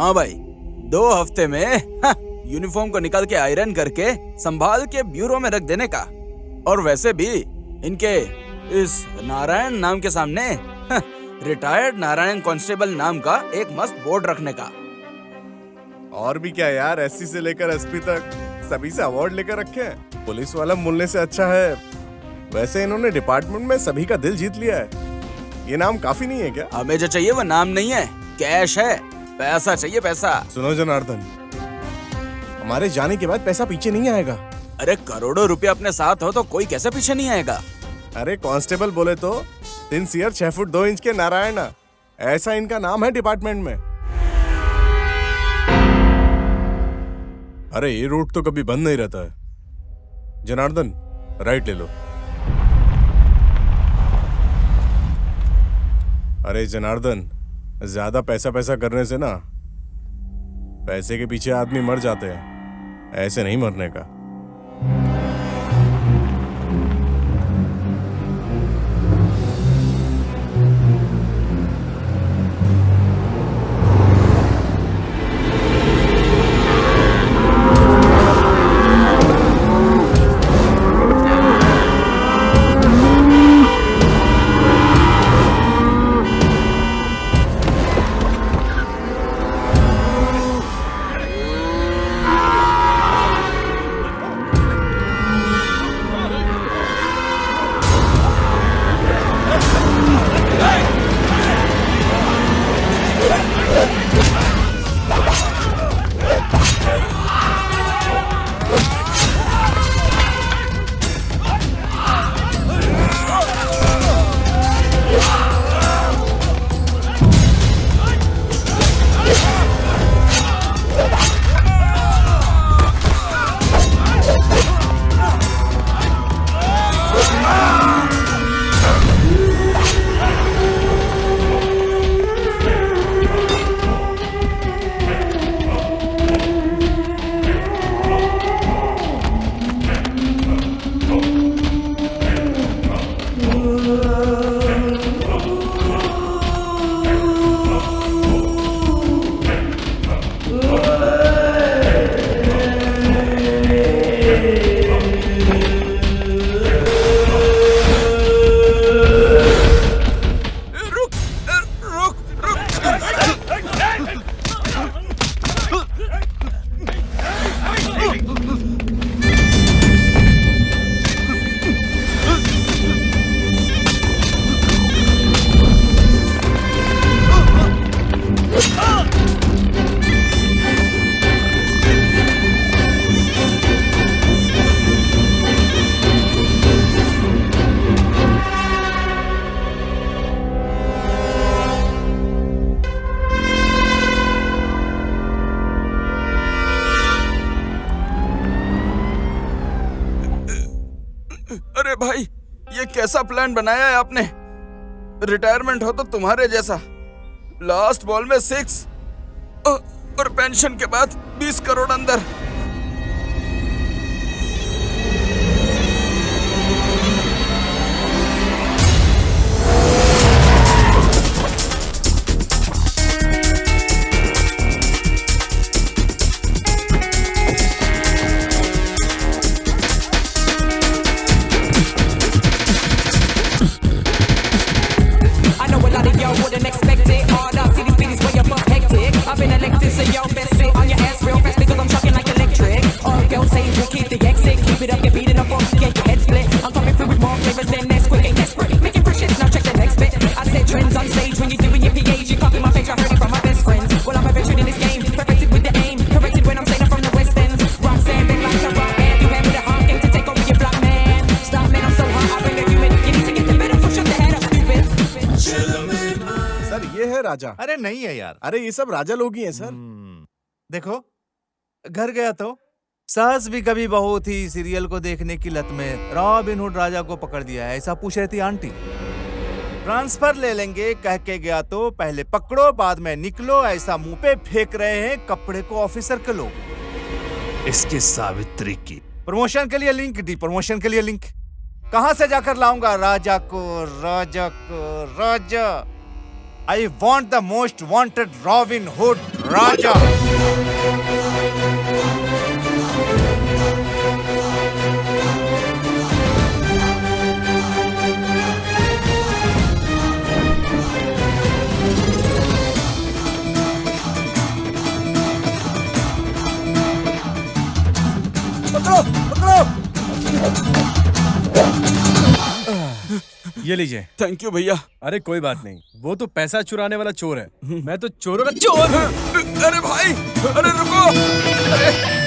हाँ भाई, 2 हफ्ते में यूनिफॉर्म को निकाल के आयरन करके संभाल के ब्यूरो में रख देने का। और वैसे भी इनके इस नारायण नाम के सामने रिटायर्ड नारायण कांस्टेबल नाम का एक मस्त बोर्ड रखने का। और भी क्या यार, एससी से लेकर एसपी तक सभी से अवार्ड लेकर रखे हैं। पुलिस वाला मिलने से अच्छा है। वैसे इन्होंने डिपार्टमेंट में सभी का दिल जीत लिया है। ये नाम काफी नहीं है क्या? हमें जो चाहिए वो नाम नहीं है, कैश है, पैसा चाहिए, पैसा। सुनो जनार्दन, हमारे जाने के बाद पैसा पीछे नहीं आएगा। अरे करोड़ों रुपया अपने साथ हो तो कोई कैसे पीछे नहीं आएगा। अरे कांस्टेबल बोले तो 3 सियर 6 फुट 2 इंच के नारायण, ऐसा इनका नाम है डिपार्टमेंट में। अरे ये रूट तो कभी बंद नहीं रहता है। जनार्दन, राइट ले लो। अरे जनार्दन, ज्यादा पैसा करने से ना पैसे के पीछे आदमी मर जाते हैं, ऐसे नहीं मरने का। अरे भाई, ये कैसा प्लान बनाया है आपने? रिटायरमेंट हो तो तुम्हारे जैसा, लास्ट बॉल में 6 और पेंशन के बाद 20 करोड़ अंदर। राजा। अरे नहीं है यार, अरे ये सब राजा लोग ही हैं सर। देखो, घर गया तो सास भी कभी बहू थी सीरियल को देखने की लत में रॉबिनहुड राजा को पकड़ दिया है, ऐसा पूछ रही थी आंटी। ट्रांसफर ले लेंगे कह के गया तो पहले पकड़ो बाद में निकलो, ऐसा मुंह पे फेंक रहे हैं कपड़े को ऑफिसर के लोग। इसकी सावित्री की प्रमोशन के लिए लिंक दी, प्रमोशन के लिए लिंक कहां से जाकर लाऊंगा राजा को, राजा को, राजा। I want the most wanted Robin Hood Raja. पकड़ो पकड़ो। ये लीजिए। थैंक यू भैया। अरे कोई बात नहीं, वो तो पैसा चुराने वाला चोर है, मैं तो चोरों का चोर। अरे भाई, अरे रुको। अरे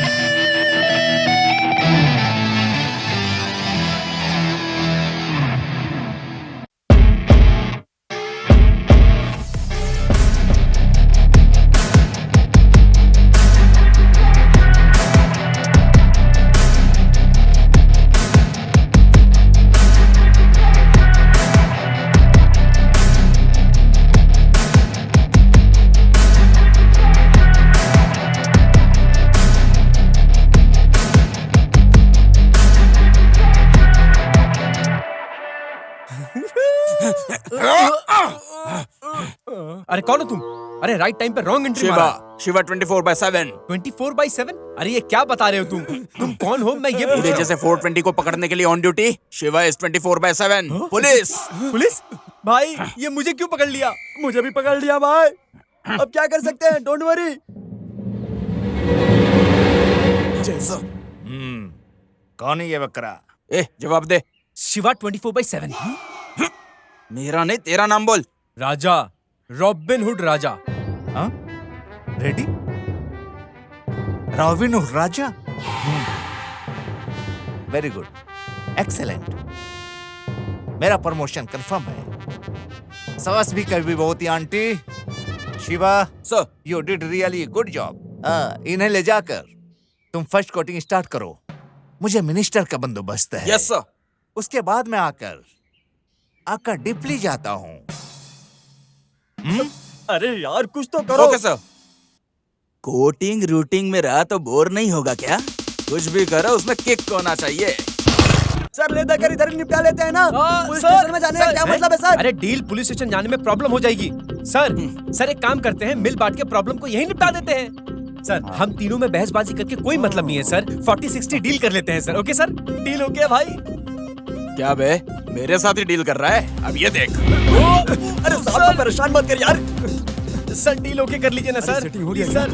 अरे कौन हो तुम? अरे राइट टाइम पे रॉन्ग एंट्री शिवा, मारा। शिवा 24/7। 24/7? अरे ये क्या बता रहे हो तुम कौन हो? मैं ये पूछ पूरे रहा जैसे 420 को पकड़ने के लिए on duty. Shiva is 24/7 police. हूँ। पुलिस? भाई ये मुझे क्यों पकड़ लिया? मुझे भी पकड़ लिया भाई। अब क्या कर सकते हैं? Don't worry. कौन है ये बकरा? ए जवाब दे। शिवा 24/7। मेरा नहीं तेरा नाम बोल। Raja, Robin Hood Raja. हाँ? Ready? Robin Hood Raja? Very good, excellent. मेरा प्रमोशन कंफर्म है। सवास भी कभी बहुत ही aunty. Shiva, sir you did really good job. इन्हें ले जाकर तुम फर्स्ट कोटिंग स्टार्ट करो। मुझे मिनिस्टर का बंदोबस्त है। Yes sir. उसके बाद मैं आकर डिपली जाता हूँ। अरे यार कुछ तो करो। Okay sir. कोटिंग रूटिंग में रहा तो बोर नहीं होगा क्या? कुछ भी करो उसमें किक होना चाहिए। सर ले देकर इधर ही निपटा लेते हैं ना। पुलिस सर, स्टेशन में जाने का सर, क्या मतलब है सर? अरे डील पुलिस स्टेशन जाने में प्रॉब्लम हो जाएगी। सर एक काम करते हैं, मिल बांट के प्रॉब्लम को यहीं निपटा देते हैं। सर हम तीनों में बहसबाजी करके कोई मतलब नहीं है सर। 40-60 डील कर लेते हैं सर। ओके सर, डील हो गया भाई। क्या बे, मेरे साथ ही डील कर रहा है? अब ये देख। अरे साहब को परेशान मत कर यार। सर डील ओके कर लीजिए ना सर। सेटिंग हो रही है सर।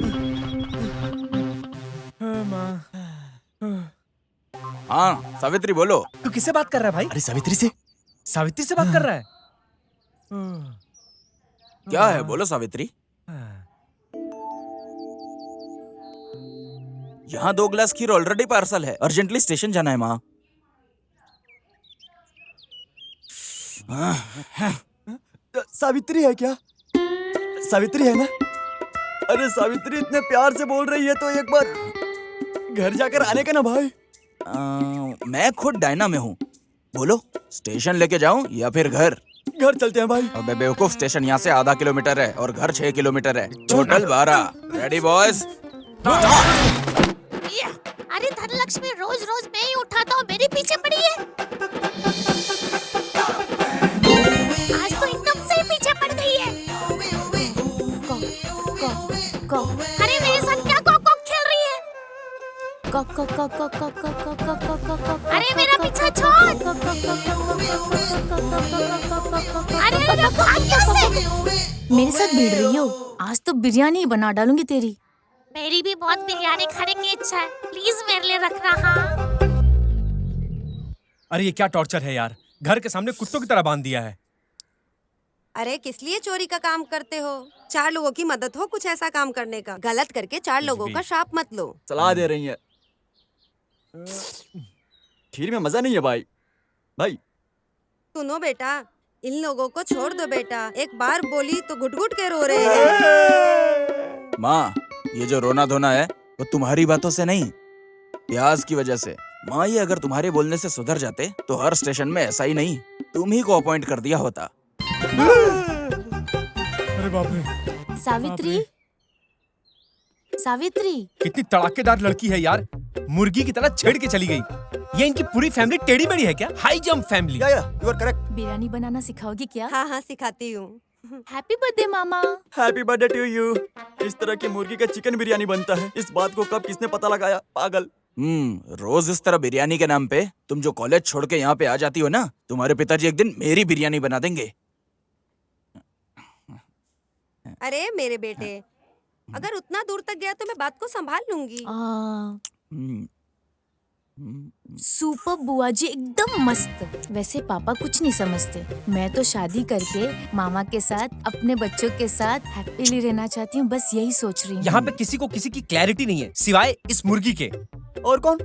हाँ सावित्री बोलो। तू किससे बात कर रहा है भाई? अरे सावित्री से। सावित्री से बात कर रहा है? क्या है बोलो सावित्री। यहाँ 2 ग्लास खीर ऑलरेडी पार्सल है। अर्जेंटली स्टेशन जाना है माँ। सावित्री है क्या? सावित्री है ना? अरे सावित्री इतने प्यार से बोल रही है तो एक बार घर जाकर आने का ना भाई। मैं खुद डायना में हूँ। बोलो स्टेशन लेके जाऊँ या फिर घर? घर चलते हैं भाई। अबे बेवकूफ, स्टेशन यहाँ से आधा किलोमीटर है और घर 6 किलोमीटर है। टोटल 12। Ready boys? अरे धनलक्ष्मी रोज रोज मैं ही उठाता हूँ, मेरे पीछे पड़ी है। आज तो एकदम से ही पीछे पड़ गई है। अरे मेरे साथ क्या कॉक कॉक खेल रही है? अरे मेरा पीछा छोड़। अरे भाग यहाँ से। मेरे साथ भिड़ रही हो? आज तो बिरयानी बना डालूंगी तेरी। मेरी भी बहुत बिरयानी खाने की इच्छा है, प्लीज मेरे लिए रखना। हाँ अरे ये क्या टॉर्चर है यार, घर के सामने कुत्तों की तरह बांध दिया है। अरे किस लिए चोरी का काम करते हो? 4 लोगों की मदद हो कुछ ऐसा काम करने का। गलत करके 4 लोगों का श्राप मत लो। सलाह दे रही है। खीर में मजा नहीं है भाई। भाई सुनो बेटा, इन लोगों को छोड़ दो बेटा। एक बार बोली तो घुट घुट के रो रहे हैं। माँ ये जो रोना धोना है वो तुम्हारी बातों से नहीं, प्याज की वजह से। माँ ये अगर तुम्हारे बोलने से सुधर जाते तो हर स्टेशन में ऐसा ही नहीं तुम ही को अपॉइंट कर दिया होता। अरे बाप रे। सावित्री, सावित्री कितनी तड़ाकेदार लड़की है यार, मुर्गी की तरह छेड़ के चली गई। ये इनकी पूरी फैमिली टेढ़ी मेढ़ी है क्या? High jump family. या यू आर करेक्ट। बिरयानी बनाना सिखाओगी क्या? हाँ हाँ सिखाती हूँ। हैप्पी बर्थडे मामा। Happy birthday to you. इस तरह की मुर्गी का चिकन बिरयानी बनता है, इस बात को कब किसने पता लगाया? पागल। रोज इस तरह बिरयानी के नाम पे तुम जो कॉलेज छोड़ के यहाँ पे आ जाती हो ना, तुम्हारे पिताजी एक दिन मेरी बिरयानी बना देंगे। अरे मेरे बेटे, अगर उतना दूर तक गया तो मैं बात को संभाल लूंगी। हम्म, सुपर बुआ जी, एकदम मस्त। वैसे पापा कुछ नहीं समझते। मैं तो शादी करके मामा के साथ अपने बच्चों के साथ हैप्पीली रहना चाहती हूँ, बस यही सोच रही हूँ। यहाँ पे किसी को किसी की क्लैरिटी नहीं है सिवाय इस मुर्गी के। और कौन?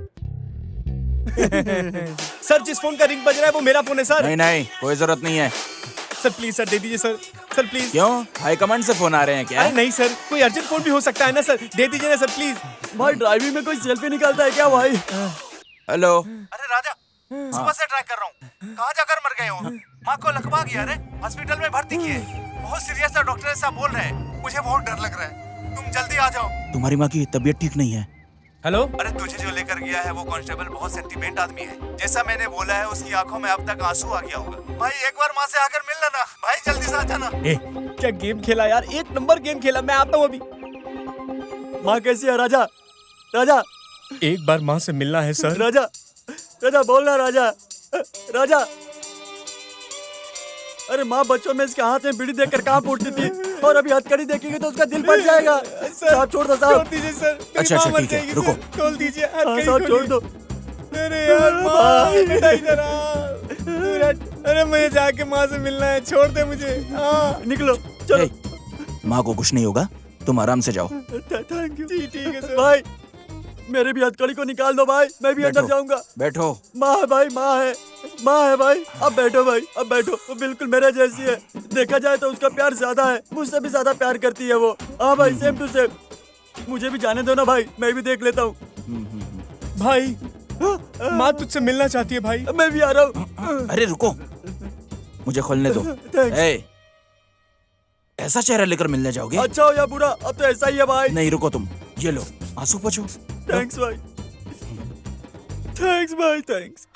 सर जिस फोन का रिंग बज रहा है वो मेरा फोन है सर। नहीं नहीं, कोई जरूरत नहीं है। सर प्लीज सर दे दीजिए सर। Sir please. क्यों, हाई कमांड से फोन आ रहे हैं क्या? अरे नहीं सर, कोई अर्जेंट फोन भी हो सकता है ना सर, दे दीजिए ना सर प्लीज। भाई ड्राइविंग में कोई सेल्फी निकालता है क्या भाई? हेलो। अरे राजा, सुबह से ट्राई कर रहा हूँ, कहाँ जाकर मर गए हो? माँ को लकवा गया रे, हॉस्पिटल में भर्ती किए, बहुत सीरियस है, डॉक्टर ऐसा बोल रहे हैं, मुझे बहुत डर लग रहा है, तुम जल्दी आ जाओ। तुम्हारी माँ की तबीयत ठीक नहीं है। हेलो। अरे तुझे जो लेकर गया है वो कांस्टेबल बहुत सेंटीमेंट आदमी है, जैसा मैंने बोला है उसकी आंखों में अब तक आंसू आ गया होगा। भाई एक बार माँ से आकर मिल लेना भाई, जल्दी से आ जाना। क्या गेम खेला यार, एक नंबर गेम खेला। मैं आता हूँ अभी। माँ कैसी है राजा? राजा, एक बार माँ से मिलना है सर। राजा, राजा बोलना राजा। राजा, अरे माँ बच्चों में इसके हाथ में बीड़ी देखकर कहाँ फूटती थी, और अभी हथकड़ी देखेंगे तो उसका दिल फट जाएगा। साहब छोड़ दो साहब। छोड़ दीजिए सर। अच्छा अच्छा ठीक है, रुको। खोल दीजिए। हाँ, साहब छोड़ दो। अरे यार माँ, बेटा इधर आ। दूर हट। अरे मुझे जाके माँ से मिलना है, छोड़ दे मुझे। निकलो चलो। ए, माँ को कुछ नहीं होगा, तुम आराम से जाओ। Thank you. ठीक है सर। भाई मेरे भी हथकड़ी को निकाल दो भाई, मैं भी अंदर बैठो। जाऊंगा। बैठो। माँ है भाई, माँ है, माँ है भाई। अब बैठो भाई, अब बैठो। वो बिल्कुल मेरे जैसी है, देखा जाए तो उसका प्यार ज्यादा है, मुझसे भी ज्यादा प्यार करती है वो। हाँ भाई, सेम टू सेम। मुझे भी जाने दो ना भाई, मैं भी देख लेता हूँ। भाई माँ तुझसे मिलना चाहती है भाई। मैं भी आ रहा हूँ। अरे रुको, मुझे खोलने दो। Thanks। ए, ऐसा चेहरा लेकर मिलने जाओगे? अच्छा हो या बुरा, अब तो ऐसा ही है भाई। नहीं रुको तुम, ये लो आंसू पोंछो। थैंक्स भाई, थैंक्स भाई, थैंक्स।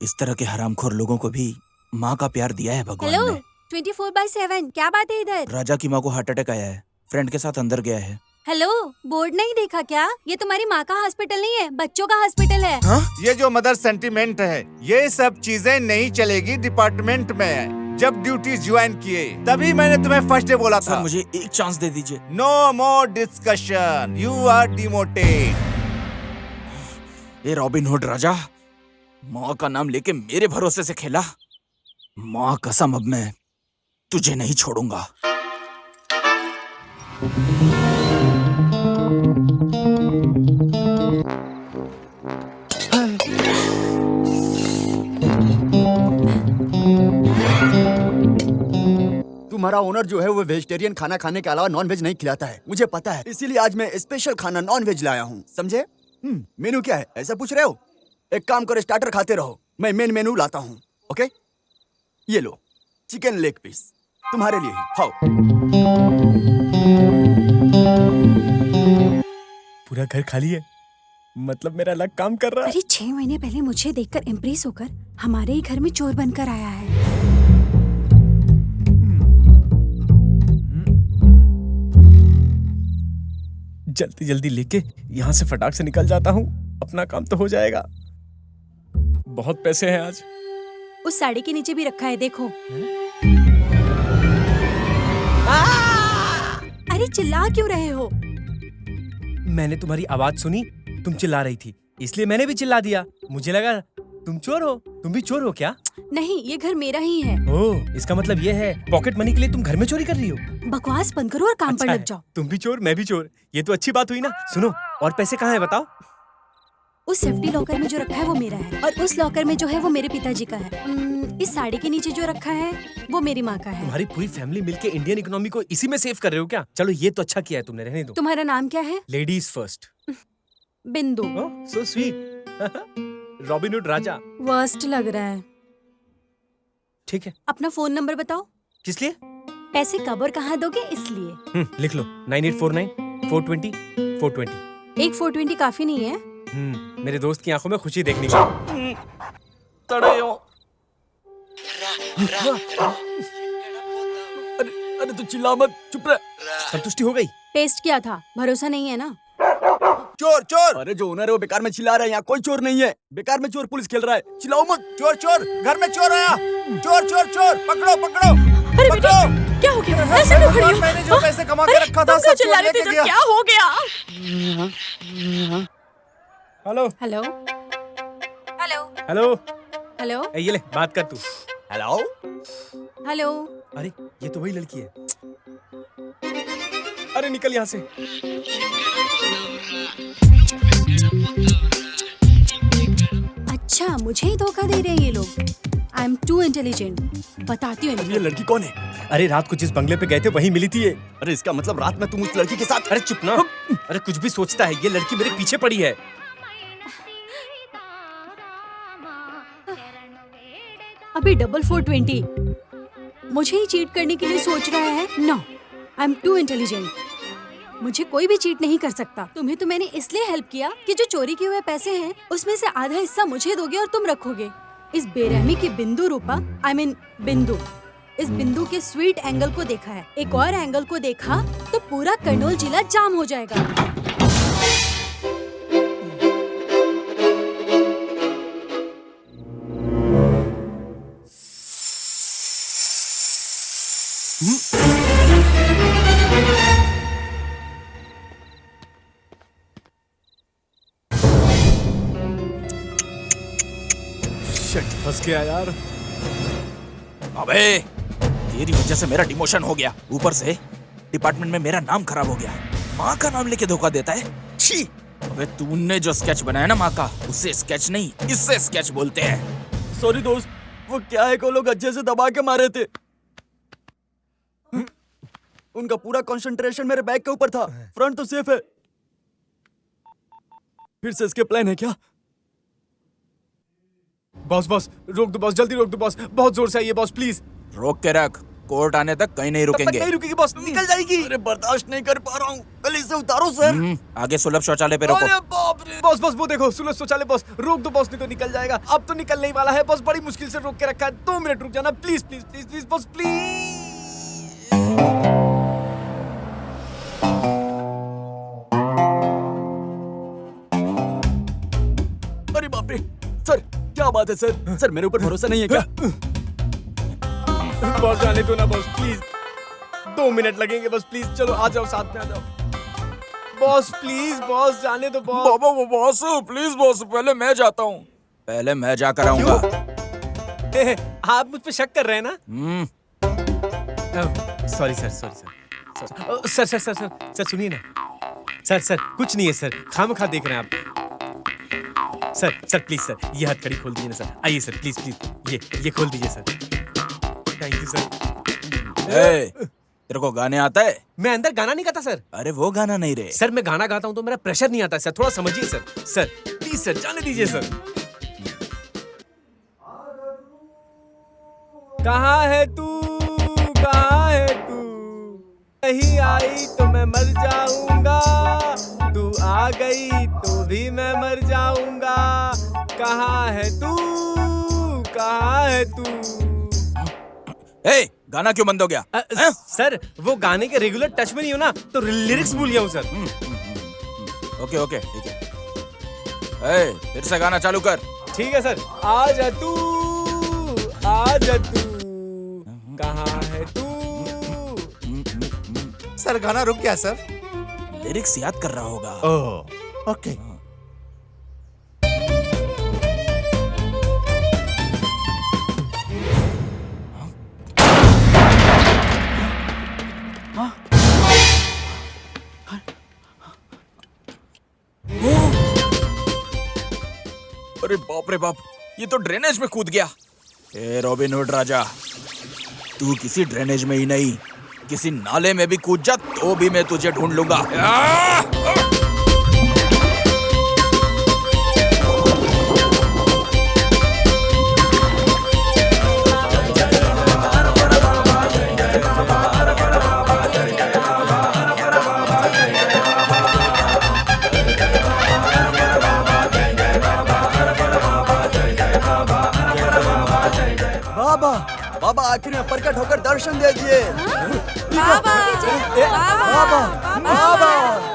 इस तरह के हरामखोर लोगों को भी माँ का प्यार दिया है भगवान हेलो, ने। 24/7 क्या बात है इधर? राजा की माँ को हार्ट अटैक आया है, फ्रेंड के साथ अंदर गया है। हेलो, बोर्ड नहीं देखा क्या? ये तुम्हारी माँ का हॉस्पिटल नहीं है, बच्चों का हॉस्पिटल है। ये जो मदर सेंटीमेंट है, ये सब चीजें नहीं चलेगी डिपार्टमेंट में। जब ड्यूटी ज्वाइन किए तभी मैंने तुम्हें फर्स्ट डे बोला सर था। मुझे एक चांस दे दीजिए। No more discussion, you are demoted. ये रॉबिन हुड राजा, माँ का नाम लेके मेरे भरोसे से खेला। माँ कसम, अब मैं तुझे नहीं छोड़ूंगा। तुम्हारा ओनर जो है वो वेजिटेरियन खाना खाने के अलावा नॉन वेज नहीं खिलाता है, मुझे पता है। इसीलिए आज मैं स्पेशल खाना नॉन वेज लाया हूँ, समझे? मेनू क्या है ऐसा पूछ रहे हो? एक काम करो, स्टार्टर खाते रहो, मैं मेन मेनू लाता हूँ। ओके, ये लो चिकन लेग पीस, तुम्हारे लिए ही, खाओ। पूरा घर खाली है, मतलब मेरा लक काम कर रहा है। अरे 6 महीने पहले मुझे देखकर इम्प्रेस होकर हमारे ही घर में चोर बनकर आया है। जल्दी जल्दी लेके यहाँ से फटाक से निकल जाता हूँ, अपना काम तो हो जाएगा। बहुत पैसे हैं आज। उस साड़ी के नीचे भी रखा है, देखो। अरे चिल्ला क्यों रहे हो? मैंने तुम्हारी आवाज सुनी, तुम चिल्ला रही थी, इसलिए मैंने भी चिल्ला दिया। मुझे लगा तुम चोर हो। तुम भी चोर हो क्या? नहीं, ये घर मेरा ही है। ओह, इसका मतलब ये है पॉकेट मनी के लिए तुम घर में चोरी कर रही हो। बकवास बंद करो और काम पर अच्छा लग है, जाओ। तुम भी चोर मैं भी चोर, ये तो अच्छी बात हुई ना। सुनो, और पैसे कहाँ है बताओ? उस सेफ्टी लॉकर में जो रखा है वो मेरा है, और उस लॉकर में जो है वो मेरे पिताजी का है। इस साड़ी के नीचे जो रखा है वो मेरी माँ का है। तुम्हारी पूरी फैमिली मिलके इंडियन इकोनॉमी को इसी में सेव कर रहे हो क्या? चलो ये तो अच्छा किया है तुमने, रहने दो। तुम्हारा नाम क्या है? Ladies first. बिंदु। ओह, सो स्वीट। रॉबिन हुड राजा। वर्स्ट लग रहा है। ठीक है, अपना फोन नंबर बताओ। किस लिए? पैसे कब और कहाँ दोगे इसलिए। लिख लो 9849 420 420। एक 420 काफी नहीं है। मेरे दोस्त की आंखों में खुशी देखने को। अरे तू चिल्ला मत, चुप रह। संतुष्टि हो गई? टेस्ट किया था, भरोसा नहीं है ना। चोर चोर! अरे जो ओनर है वो बेकार में चिल्ला रहा है, यहाँ कोई चोर नहीं है। बेकार में चोर पुलिस खेल रहा है, चिल्लाओ मत। चोर चोर! घर में चोर आया! चोर चोर चोर! पकड़ो पकड़ो! अरे बेटा, क्या हो गया? ऐसे क्यों खड़ी हो? मैंने जो पैसे कमा के रखा था सब चिल्ला चोर रही थी लेके तो गया। क्या हो गया? Hello hello hello hello, hello ये ले बात कर तू। हेलो? हेलो। अरे ये तो वही लड़की है। अरे निकल यहाँ से। अच्छा, मुझे ही धोखा दे रहे हैं ये लोग। आई एम टू इंटेलिजेंट। बताती हूँ ये इन्हें। लड़की कौन है? अरे रात को जिस बंगले पे गए थे वहीं मिली थी ये। अरे इसका मतलब रात में तुम उस लड़की के साथ? अरे चुप ना। अरे कुछ भी सोचता है, ये लड़की मेरे पीछे पड़ी है। अभी डबल 420 मुझे ही चीट करने के लिए सोच रहा है। No, I am too intelligent. मुझे कोई भी चीट नहीं कर सकता। तुम्हें तो मैंने इसलिए हेल्प किया कि जो चोरी किए हुए पैसे हैं उसमें से आधा हिस्सा मुझे दोगे और तुम रखोगे। इस बेरहमी की बिंदु रूपा, आई मीन बिंदु, इस बिंदु के स्वीट एंगल को देखा है। एक और एंगल को देखा तो पूरा कर्नूल जिला जाम हो जाएगा। फंस गया यार। अबे तेरी वजह से मेरा डिमोशन हो गया, ऊपर से डिपार्टमेंट में मेरा नाम खराब हो गया। माँ का नाम लेके धोखा देता है। छी! अबे तूने जो स्केच बनाया ना माँ का, उससे स्केच नहीं, इससे स्केच बोलते हैं। सॉरी दोस्त, वो क्या है कि वो लोग अच्छे से दबा के मारे थे। उनका पूरा कंसंट्रेशन मेरे बैग के ऊपर था। फ्रंट तो सेफ है। फिर से इसके प्लान है क्या? बॉस बॉस रोक दो बॉस, जल्दी रोक दो बॉस, बहुत जोर से आइए बॉस प्लीज। रोक के रख, कोर्ट आने तक कहीं नहीं तब तक रुकेंगे। नहीं रुकेगी बॉस, निकल जाएगी। अरे बर्दाश्त नहीं कर पा रहा हूँ, गली से उतारो सर। आगे सुलभ शौचालय पे रोको। अरे बाप रे बॉस बॉस, वो देखो सुलभ शौचालय। बॉस रोक दो बॉस, नहीं तो निकल जाएगा। अब तो निकलने ही वाला है बॉस, बड़ी मुश्किल से रोक के रखा है। 2 मिनट रुक जाना please please please please boss please. अरे बाप रे सर, क्या बात है सर? सर मेरे ऊपर भरोसा नहीं है क्या? बॉस जाने दो ना बॉस प्लीज, 2 मिनट लगेंगे बस प्लीज। चलो आ जाओ, साथ में आ जाओ बॉस प्लीज। बॉस जाने दो बॉस। बाबा वो बॉस, प्लीज बॉस, पहले मैं जाता हूँ। पहले मैं जाकर आऊंगा। आप मुझ पे शक कर रहे हैं ना? Sorry sir, sorry sir, sir sir sir sir sir सुनिए ना सर। सर कुछ नहीं है सर, खामखा देख रहे हैं आप। सर सर प्लीज सर, ये हथकड़ी खोल दीजिए ना सर। आइए सर प्लीज प्लीज, ये खोल दीजिए सर। Thank you sir. तेरे को गाने आता है? मैं अंदर गाना नहीं गाता सर। अरे वो गाना नहीं रे। सर मैं गाना गाता हूँ तो मेरा प्रेशर नहीं आता सर, थोड़ा समझिए सर। सर प्लीज सर, जाने दीजिए सर। कहाँ है तू, कहाँ है तू? नहीं आई तो मैं मर जाऊंगा, तू आ गई तो भी मैं मर जाऊंगा। कहाँ है तू, कहाँ है तू? गाना क्यों बंद हो गया? सर वो गाने के रेगुलर टच में नहीं हो ना, तो लिरिक्स भूल गया हूँ सर। ओके ओके ठीक है। फिर से गाना चालू कर। ठीक है सर। आजा तू, आजा तू, कहाँ है तू? सर गाना रुक गया सर। लिरिक्स याद कर रहा होगा। Oh okay. अरे बाप रे बाप, ये तो ड्रेनेज में कूद गया। ए रॉबिन हुड राजा, तू किसी ड्रेनेज में ही नहीं, किसी नाले में भी कूद जा तो भी मैं तुझे ढूंढ लूंगा। आखिर में प्रकट होकर दर्शन दीजिए। बाबा बाबा बाबा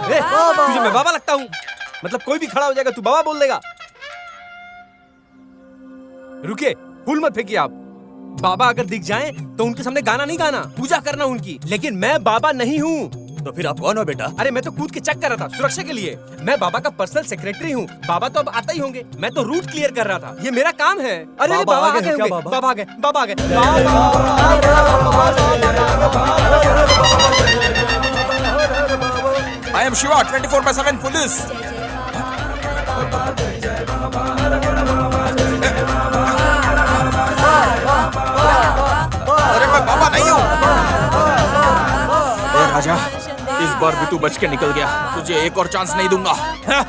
ए, तुझे मैं बाबा लगता हूँ? मतलब कोई भी खड़ा हो जाएगा तू बाबा बोल देगा? रुकिए, फूल मत फेंकिए आप। बाबा अगर दिख जाएं तो उनके सामने गाना नहीं गाना, पूजा करना उनकी। लेकिन मैं बाबा नहीं हूँ। तो फिर आप कौन हो बेटा? अरे मैं तो कूद के चेक कर रहा था सुरक्षा के लिए। मैं बाबा का पर्सनल सेक्रेटरी हूँ। बाबा तो अब आता ही होंगे। मैं तो रूट क्लियर कर रहा था। ये मेरा काम है। अरे बाबा बाबा आ आ गए गए क्या होंगे। बाबा? बाबा आ गए, बाबा आ गए। आई एम शिवा 24/7 पुलिस। अरे मैं बाबा नहीं हूँ। ए राजा, इस बार भी तू बच के निकल गया। तुझे एक और चांस नहीं दूंगा। हाँ?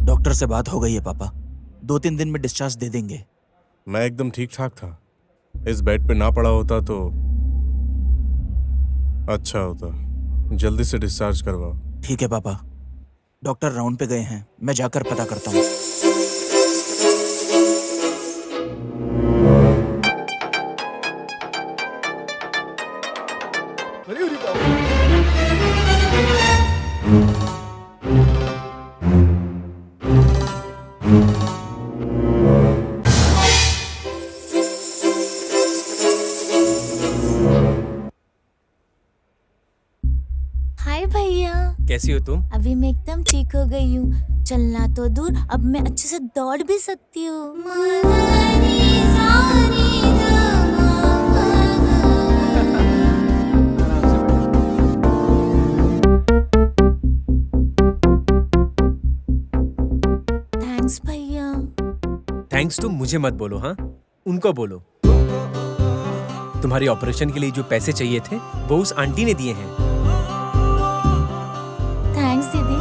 डॉक्टर से बात हो गई है पापा। 2-3 दिन में डिस्चार्ज दे देंगे। मैं एकदम ठीक ठाक था। इस बेड पे ना पड़ा होता तो अच्छा होता। जल्दी से डिस्चार्ज करवाओ। ठीक है पापा। डॉक्टर राउंड पे गए हैं, मैं जाकर पता करता हूँ। हाय भैया, कैसी हो तुम? अभी मैं एकदम ठीक हो गई हूँ। चलना तो दूर, अब मैं अच्छे से दौड़ भी सकती हूँ। थैंक्स भैया। थैंक्स तुम मुझे मत बोलो, हाँ उनको बोलो। तुम्हारी ऑपरेशन के लिए जो पैसे चाहिए थे वो उस आंटी ने दिए हैं। थैंक्स दीदी।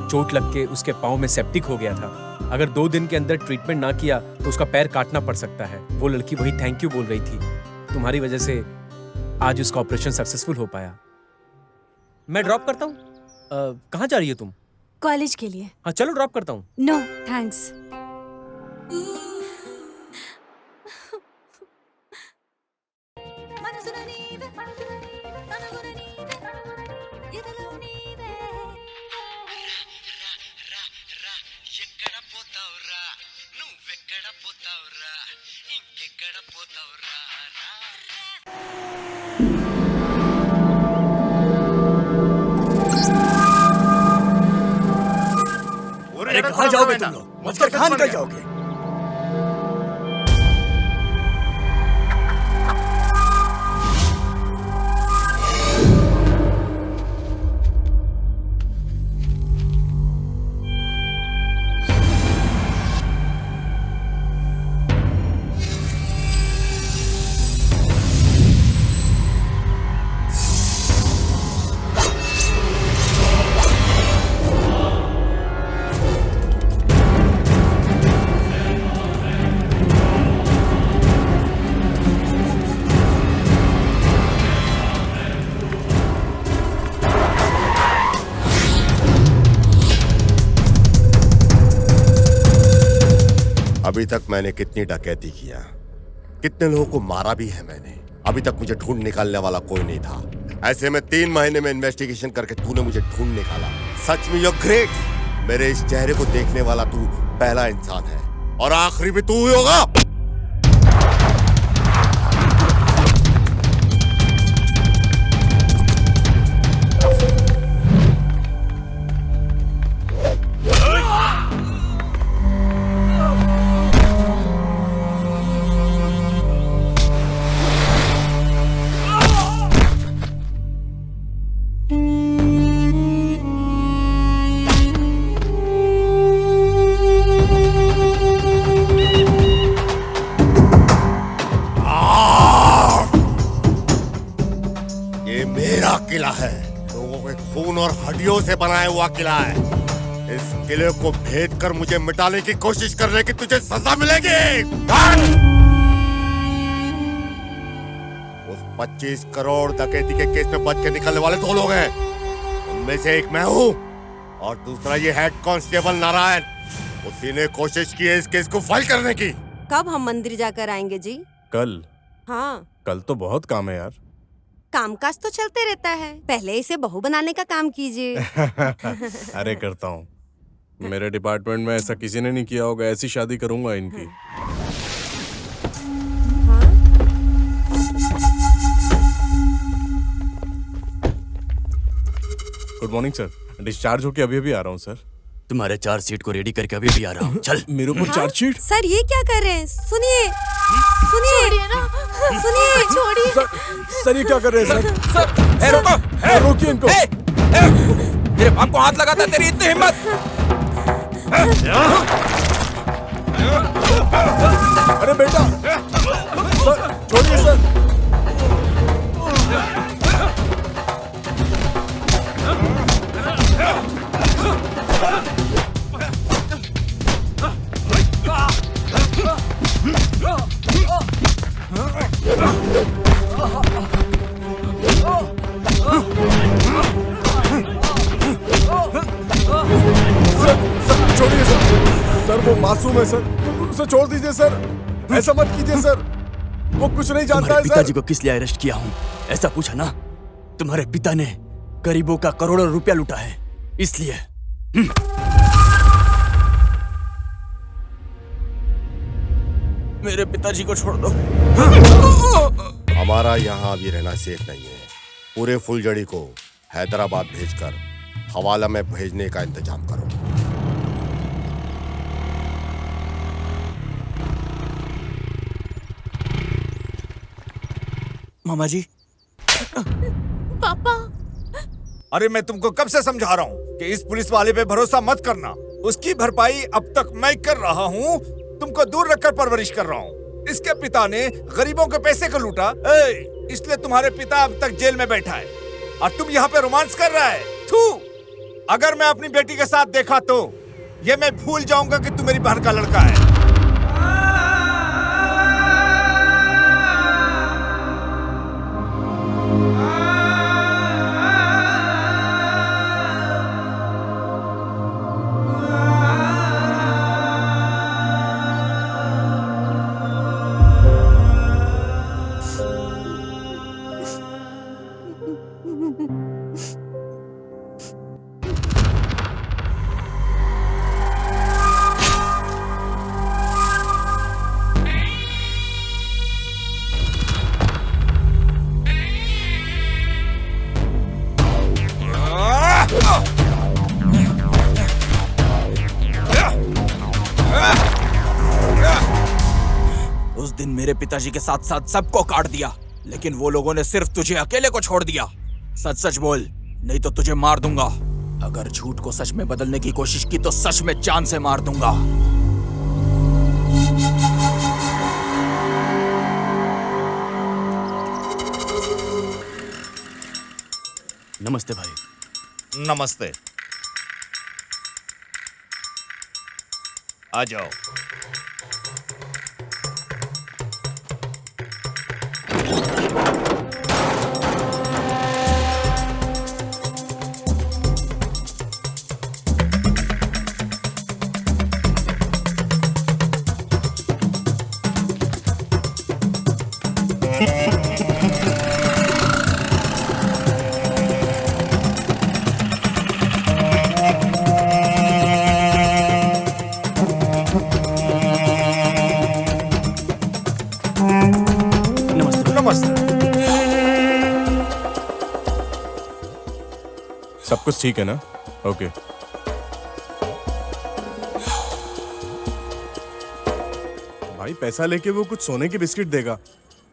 चोट लग के उसके पाँव में सेप्टिक हो गया था। अगर 2 दिन के अंदर ट्रीटमेंट ना किया तो उसका पैर काटना पड़ सकता है। वो लड़की वही थैंक यू बोल रही थी। तुम्हारी वजह से आज उसका ऑपरेशन सक्सेसफुल हो पाया। मैं ड्रॉप करता हूँ। कहाँ जा रही हो तुम? कॉलेज के लिए। हाँ चलो ड्रॉप करता हूँ। No thanks. अरे कहाँ जाओगे तुम लोग? मचकर कहाँ निकल जाओगे? अभी तक मैंने कितनी डकैती किया, कितने लोगों को मारा भी है मैंने। अभी तक मुझे ढूंढ निकालने वाला कोई नहीं था। ऐसे में 3 महीने में इन्वेस्टिगेशन करके तूने मुझे ढूंढ निकाला। सच में यू ग्रेट। मेरे इस चेहरे को देखने वाला तू पहला इंसान है और आखिरी भी तू ही होगा। किला है, लोगों के खून और हड्डियों से बनाया हुआ किला है। इस किले को भेद कर मुझे मिटाने की कोशिश करने की तुझे सजा मिलेगी। उस 25 करोड़ डकैती के केस में बच के निकलने वाले 2 लोग हैं। उनमें से एक मैं हूँ और दूसरा ये हेड कांस्टेबल नारायण। उसी ने कोशिश की है इस केस को फाइल करने की। कब हम मंदिर जाकर आएंगे जी? कल? हाँ, कल तो बहुत काम है यार। कामकाज तो चलते रहता है, पहले इसे बहू बनाने का काम कीजिए। अरे करता हूँ, मेरे डिपार्टमेंट में ऐसा किसी ने नहीं किया होगा। ऐसी शादी करूंगा इनकी। गुड मॉर्निंग सर, डिस्चार्ज होके अभी अभी आ रहा हूँ सर। तुम्हारे चार्जशीट को रेडी करके अभी आ रहा हूँ। चल। मेरे ऊपर चार्जशीट? सर ये क्या कर रहे हैं? सुनिए सुनिए सुनिए। सर, सर ये क्या कर रहे हैं सर? सर, रोको, रोकिए इनको। मेरे बाप को हाथ लगाता है, तेरी इतनी हिम्मत? अरे बेटा, सर छोड़िए सर। सर छोड़िए सर, वो मासूम है सर, उसे छोड़ दीजिए सर। ऐसा मत कीजिए सर, वो कुछ नहीं जानता है सर। पिताजी को किस लिए अरेस्ट किया हूँ ऐसा पूछा ना? तुम्हारे पिता ने गरीबों का करोड़ों रुपया लूटा है, इसलिए। मेरे पिताजी को छोड़ दो। हमारा यहाँ अभी रहना सेफ नहीं है। पूरे फुलझड़ी को हैदराबाद भेजकर हवाला में भेजने का इंतजाम करो। मामा जी। पापा। अरे मैं तुमको कब से समझा रहा हूँ कि इस पुलिस वाले पे भरोसा मत करना। उसकी भरपाई अब तक मैं कर रहा हूँ, तुमको दूर रखकर परवरिश कर रहा हूँ। इसके पिता ने गरीबों के पैसे को लूटा, इसलिए तुम्हारे पिता अब तक जेल में बैठा है और तुम यहाँ पे रोमांस कर रहा है। थू! अगर मैं अपनी बेटी के साथ देखा तो ये मैं भूल जाऊंगा कि तू मेरी बहन का लड़का है। उस दिन मेरे पिताजी के साथ साथ सबको काट दिया, लेकिन वो लोगों ने सिर्फ तुझे अकेले को छोड़ दिया। सच सच बोल, नहीं तो तुझे मार दूंगा। अगर झूठ को सच में बदलने की कोशिश की तो सच में जान से मार दूंगा। नमस्ते भाई। नमस्ते, आ जाओ। सब कुछ ठीक है ना? ओके। भाई पैसा लेके वो कुछ सोने की बिस्किट देगा।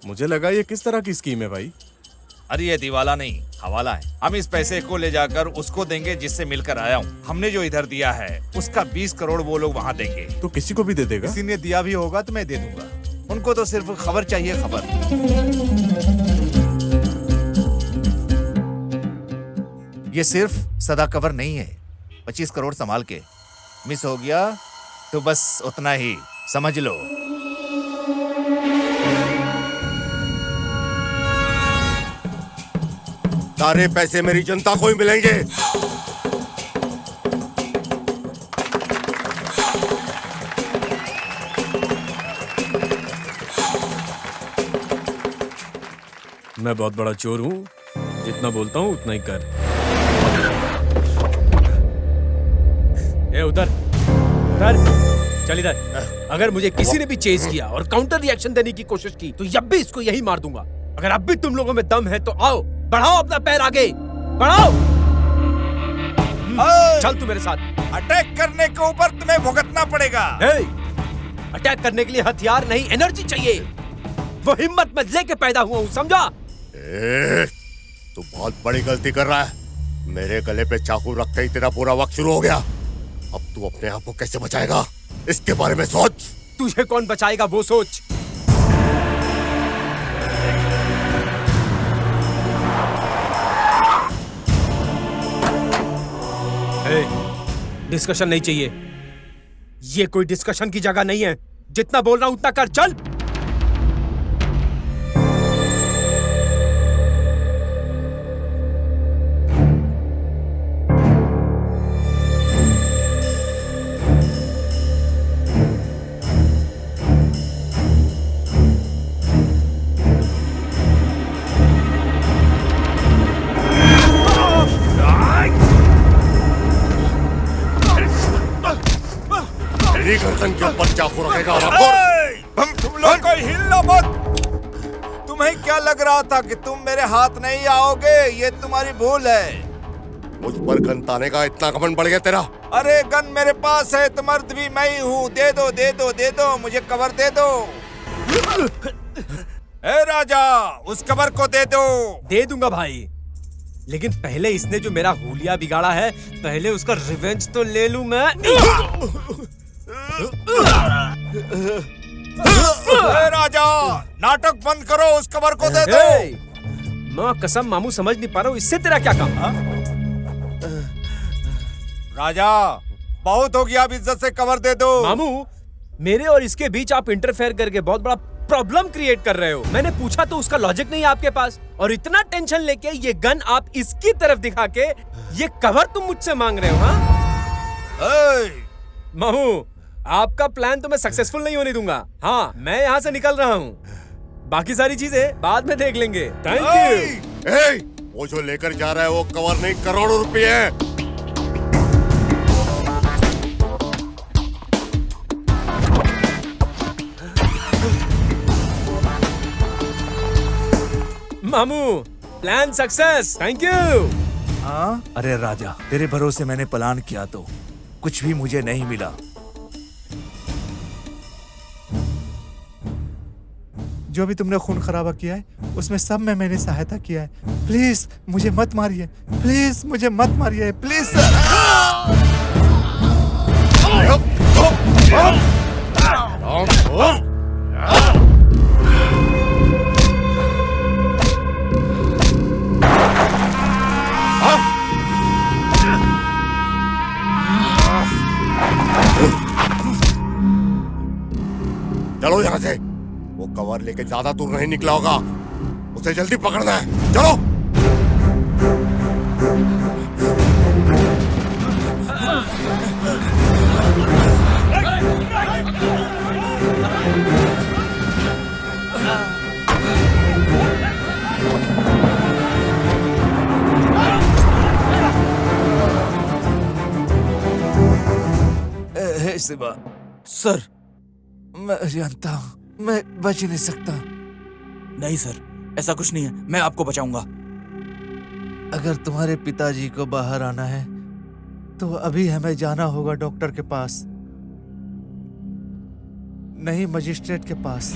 मुझे लगा ये किस तरह की स्कीम है भाई? अरे ये दिवाला नहीं, हवाला है। हम इस पैसे को ले जाकर उसको देंगे जिससे मिलकर आया हूँ। हमने जो इधर दिया है उसका 20 करोड़ वो लोग वहाँ देंगे। तो किसी को भी दे देगा? किसी ने दिया भी होगा तो मैं दे दूंगा। उनको तो सिर्फ खबर चाहिए, खबर। ये सिर्फ सदा कवर नहीं है। 25 करोड़ संभाल के, मिस हो गया तो बस उतना ही समझ लो। सारे पैसे मेरी जनता को ही मिलेंगे। मैं बहुत बड़ा चोर हूँ, जितना बोलता हूँ उतना ही कर। ए उधर उधर चल इधर। अगर मुझे किसी ने भी चेज किया और काउंटर रिएक्शन देने की कोशिश की तो अब भी इसको यही मार दूंगा। अगर अब भी तुम लोगों में दम है तो आओ, बढ़ाओ अपना पैर आगे, बढ़ाओ। चल तू मेरे साथ। अटैक करने के ऊपर तुम्हें भुगतना पड़ेगा। अटैक करने के लिए हथियार नहीं, एनर्जी चाहिए। वो हिम्मत में लेके पैदा हुआ हूँ, समझा? तू बहुत बड़ी गलती कर रहा है। मेरे गले पे चाकू रखते ही तेरा पूरा वक्त शुरू हो गया। अब तू अपने आप को कैसे बचाएगा, इसके बारे में सोच। तुझे कौन बचाएगा वो सोच। डिस्कशन नहीं चाहिए, ये कोई डिस्कशन की जगह नहीं है। जितना बोल रहा हूं उतना कर, चल। गर्दन के ऊपर चाकू रखेगा। तुम लोग कोई हिलना मत। तुम्हें क्या लग रहा था कि तुम मेरे हाथ नहीं आओगे? ये तुम्हारी भूल है। मुझ पर गन ताने का इतना घमंड बढ़ गया तेरा? अरे गन मेरे पास है तो मर्द भी मैं ही हूँ। दे दो दे दो दे दो, मुझे कवर दे दो। ए राजा, उस कवर को दे दो। दे दूंगा भाई, लेकिन पहले इसने जो मेरा हुलिया बिगाड़ा है, पहले उसका रिवेंज तो ले लूं मैं। राजा, नाटक बंद करो, उस कवर को दे दो। माँ कसम मामू समझ नहीं पा रहा हूँ, इससे तेरा क्या काम? राजा, बहुत हो गया, अब इज्जत से कवर दे दो। मामू, मेरे और इसके बीच आप इंटरफेयर करके बहुत बड़ा प्रॉब्लम क्रिएट कर रहे हो। मैंने पूछा तो उसका लॉजिक नहीं है आपके पास, और इतना टेंशन लेके ये गन आप इसकी तरफ दिखा के ये कवर तुम मुझसे मांग रहे हो? हाँ मामू, आपका प्लान तो मैं सक्सेसफुल नहीं होने दूंगा। हाँ, मैं यहाँ से निकल रहा हूँ, बाकी सारी चीजें बाद में देख लेंगे। Thank you. वो जो लेकर जा रहा है वो कवर नहीं, करोड़ों रुपए है। मामू, प्लान सक्सेस, थैंक यू। हाँ? अरे राजा, तेरे भरोसे मैंने प्लान किया तो कुछ भी मुझे नहीं मिला। जो भी तुमने खून खराबा किया है उसमें सब में मैंने सहायता किया है। प्लीज मुझे मत मारिए, प्लीज मुझे मत मारिए, प्लीज सर। चलो यहाँ से। वो कवर लेके ज्यादा दूर नहीं निकला होगा, उसे जल्दी पकड़ना है। चलो। हे शिवा, सर, मैं जानता हूँ मैं बच नहीं सकता। नहीं सर, ऐसा कुछ नहीं है, मैं आपको बचाऊंगा। अगर तुम्हारे पिताजी को बाहर आना है तो अभी हमें जाना होगा डॉक्टर के पास, नहीं मजिस्ट्रेट के पास।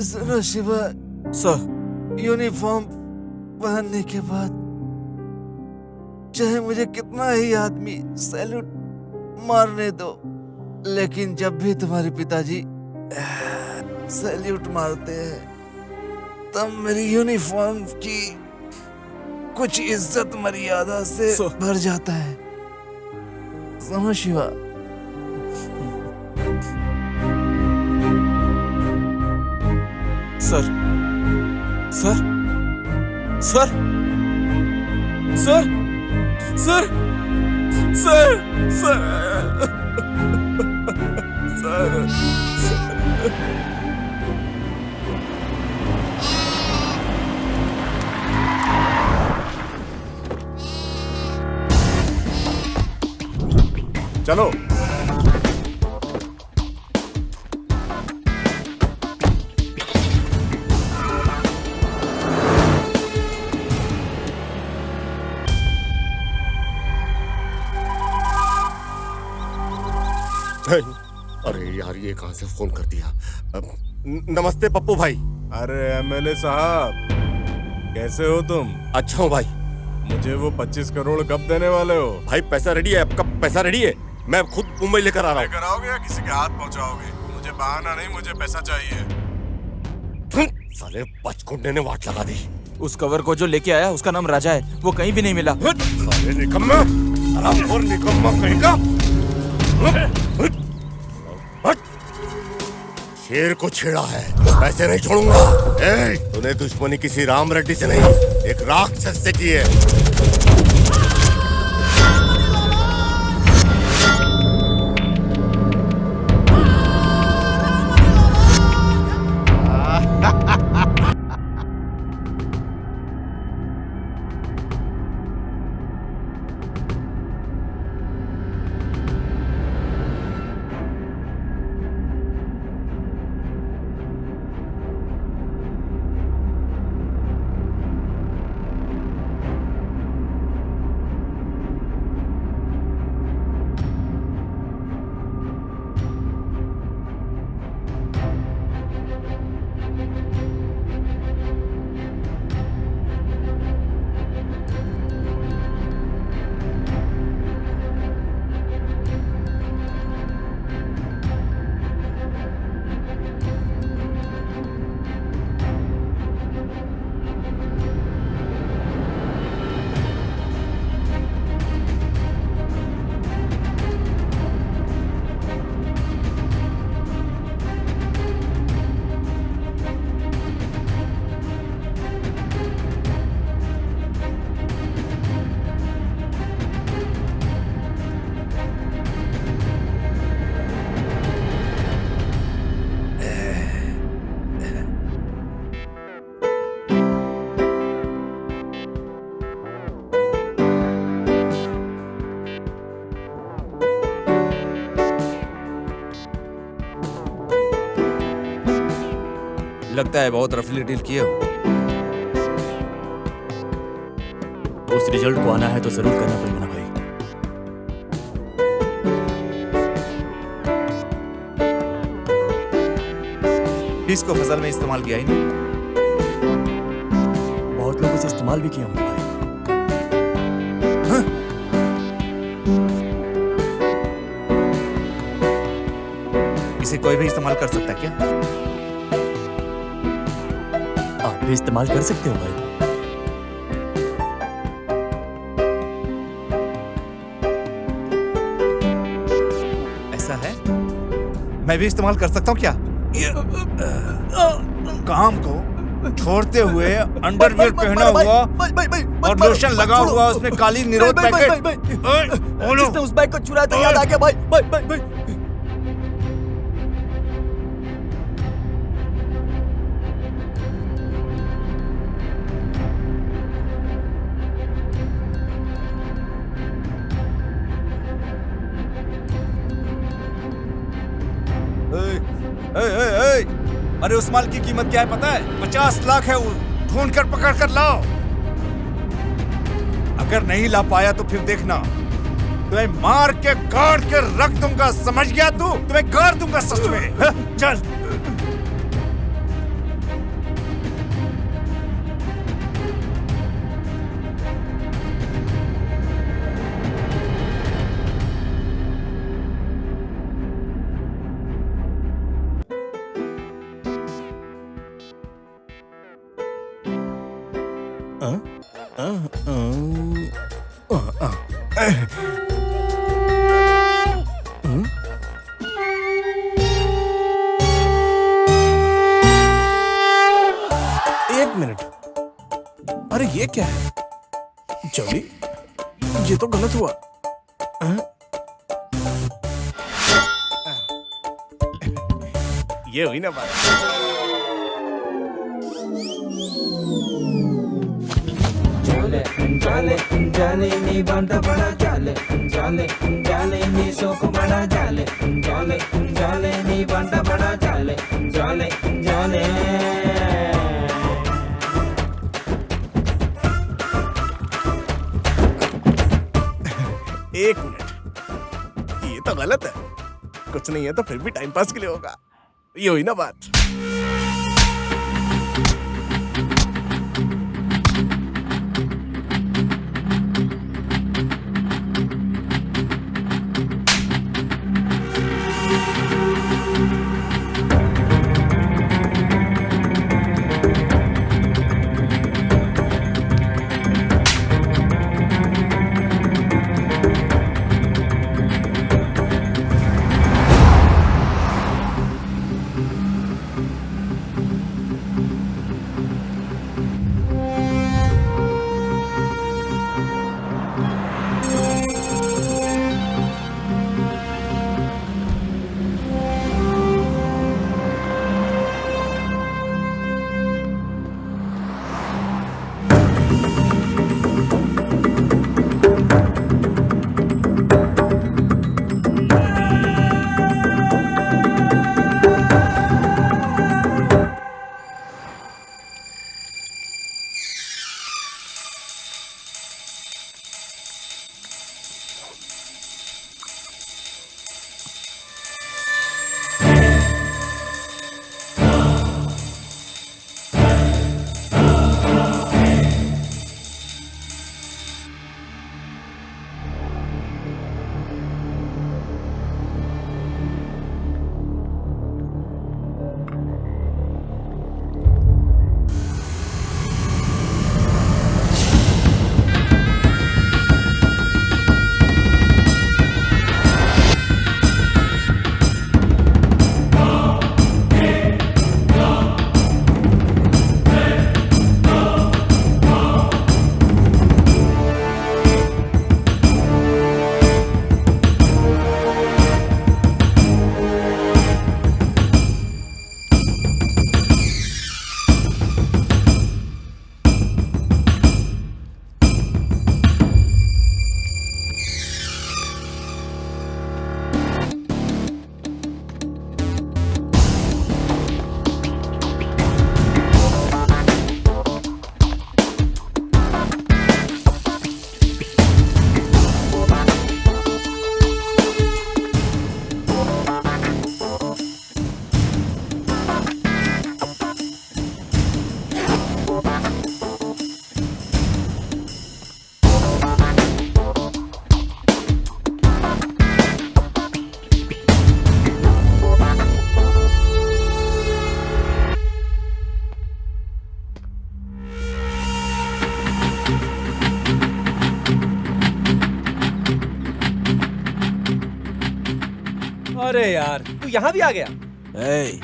सुनो शिवा, सर, यूनिफॉर्म पहनने के बाद चाहे मुझे कितना ही आदमी सैल्यूट मारने दो, लेकिन जब भी तुम्हारे पिताजी सैल्यूट मारते हैं तब मेरी यूनिफॉर्म की कुछ इज्जत मर्यादा से भर जाता है। समझ Shiva? Sir sir sir sir sir sir sir sir चलो। अरे यार, ये कहां से फोन कर दिया? नमस्ते पप्पू भाई। अरे एमएलए साहब, कैसे हो तुम? अच्छा हूँ भाई। मुझे वो 25 करोड़ कब देने वाले हो? भाई पैसा रेडी है, आपका पैसा रेडी है, मैं खुद मुंबई लेकर आ रहा हूँ। लेकर आओगे या किसी के हाथ पहुंचाओगे? मुझे बहाना नहीं, मुझे पैसा चाहिए। साले बचकुंडे ने वाट लगा दी। उस कवर को जो लेके आया उसका नाम राजा है, वो कहीं भी नहीं मिला। साले निकम्मा, हरामखोर निकम्मा कहीं का। शेर को छेड़ा है, ऐसे नहीं छोड़ूंगा। तूने दुश्मनी किसी राम रेड्डी से नहीं, एक राक्षस से की है। लगता है बहुत रफली डील किए हो। उस रिजल्ट को आना है तो जरूर करना पड़ेगा ना भाई। बीस को फसल में इस्तेमाल किया ही नहीं। बहुत लोगों से इस्तेमाल भी किया हमने भाई। इसे कोई भी इस्तेमाल कर सकता है क्या? आप भी इस्तेमाल कर सकते हो भाई। ऐसा है? मैं भी इस्तेमाल कर सकता हूँ क्या? काम को छोड़ते हुए अंडरवियर पहना हुआ और लोशन लगा हुआ, उसमें काली निरोध पैकेट। जिसने उस बैग को चुराया था याद आ गया भाई। भाई अरे उस माल की कीमत क्या है पता है? 50 लाख है। वो ढूंढ कर पकड़ कर लाओ। अगर नहीं ला पाया तो फिर देखना, तुम्हें मार के गाड़ के रख दूंगा। समझ गया तू? तुम्हें गाड़ दूंगा सच में। चल। एक मिनट, अरे ये क्या है? जॉली, ये तो गलत हुआ। ये हुई ना बात। एक मिनट, ये तो गलत है। कुछ नहीं है तो फिर भी टाइम पास के लिए होगा। ये हुई ना बात। अरे यार, तू यहाँ भी आ गया? ए,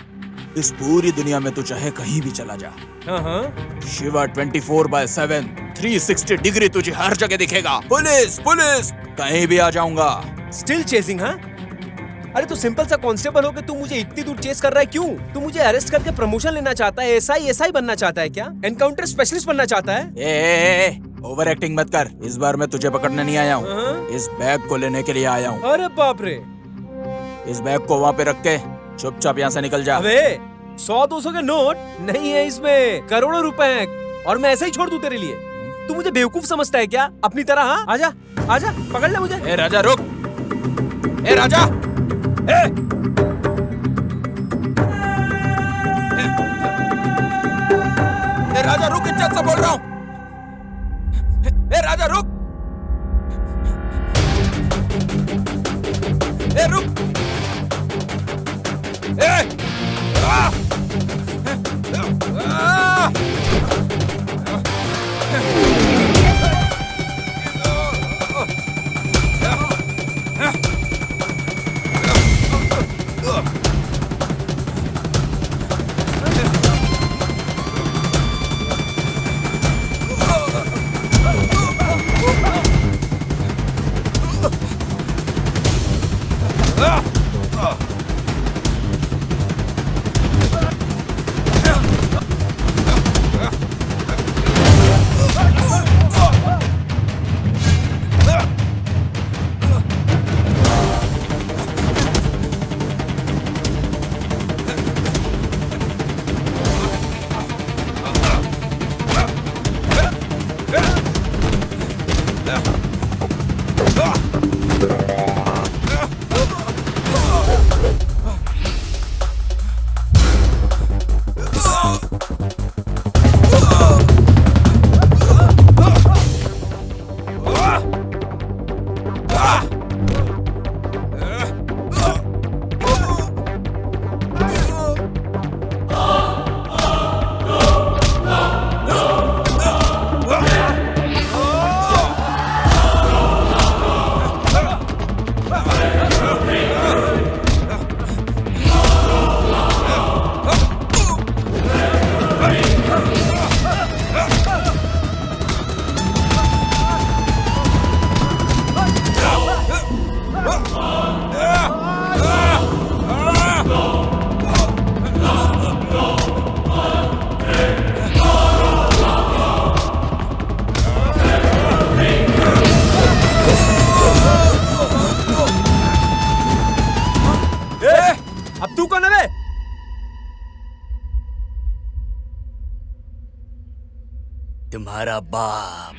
इस पूरी दुनिया में तू चाहे कहीं भी चला जा, हाँ शिवा 24/7 360 डिग्री तुझे हर जगह दिखेगा। पुलिस पुलिस, कहीं भी आ जाऊंगा। स्टिल चेसिंग, हाँ? अरे तू सिंपल सा कांस्टेबल हो के तू मुझे इतनी दूर चेस कर रहा है क्यों? तू मुझे अरेस्ट करके प्रमोशन लेना चाहता है? एसआई बनना चाहता है क्या? एनकाउंटर स्पेशलिस्ट बनना चाहता है? ए, ओवर एक्टिंग मत कर। इस बार मैं तुझे पकड़ने नहीं आया हूँ, इस बैग को लेने के लिए आया हूँ। अरे बाप रे, इस बैग को वहाँ पे रख के चुपचाप यहाँ से निकल जा। अबे 100-200 के नोट नहीं है इसमें, करोड़ों रुपए हैं और मैं ऐसे ही छोड़ दूं तेरे लिए? तू मुझे बेवकूफ समझता है क्या अपनी तरह? हाँ, आजा आजा, पकड़ ले मुझे। ए राजा रुक, ए राजा, ए राजा रुक, इज्जत से बोल रहा हूँ। ए राजा रुक, ए रुक, ए आ! आ! तुम्हारा बाप।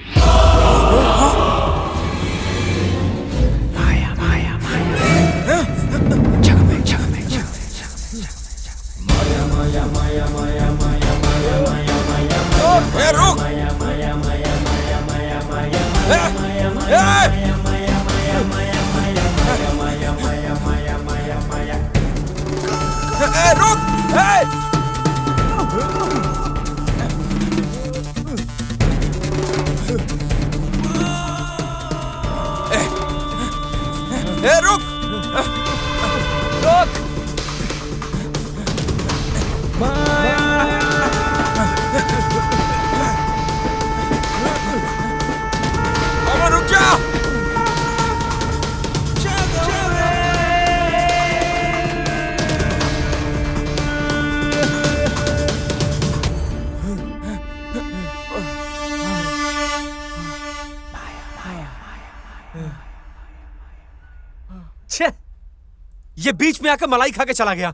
ए, रुक! रुक! रुक! रुक! अमर रुक जा! छे, ये बीच में आकर मलाई खा के चला गया।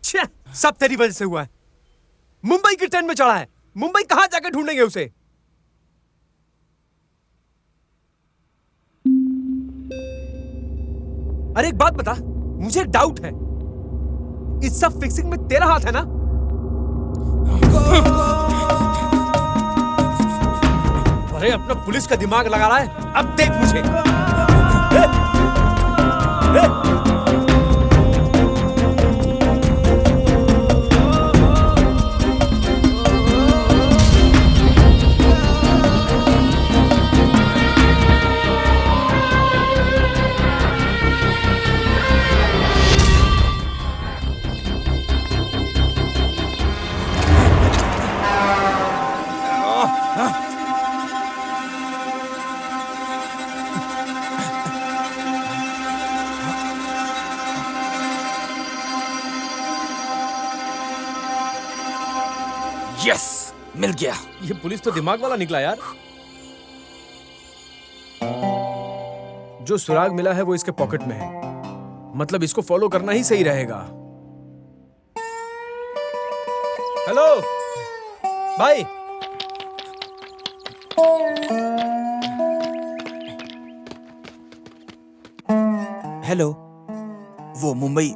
छे, सब तेरी वजह से हुआ है। मुंबई की ट्रेन में चढ़ा है, मुंबई कहां जाकर ढूंढेंगे उसे? अरे एक बात बता, मुझे एक डाउट है, इस सब फिक्सिंग में तेरा हाथ है ना? अरे अपना पुलिस का दिमाग लगा रहा है, अब देख मुझे। यस, मिल गया। ये पुलिस तो दिमाग वाला निकला यार। जो सुराग मिला है वो इसके पॉकेट में है, मतलब इसको फॉलो करना ही सही रहेगा। हेलो भाई। हेलो, वो मुंबई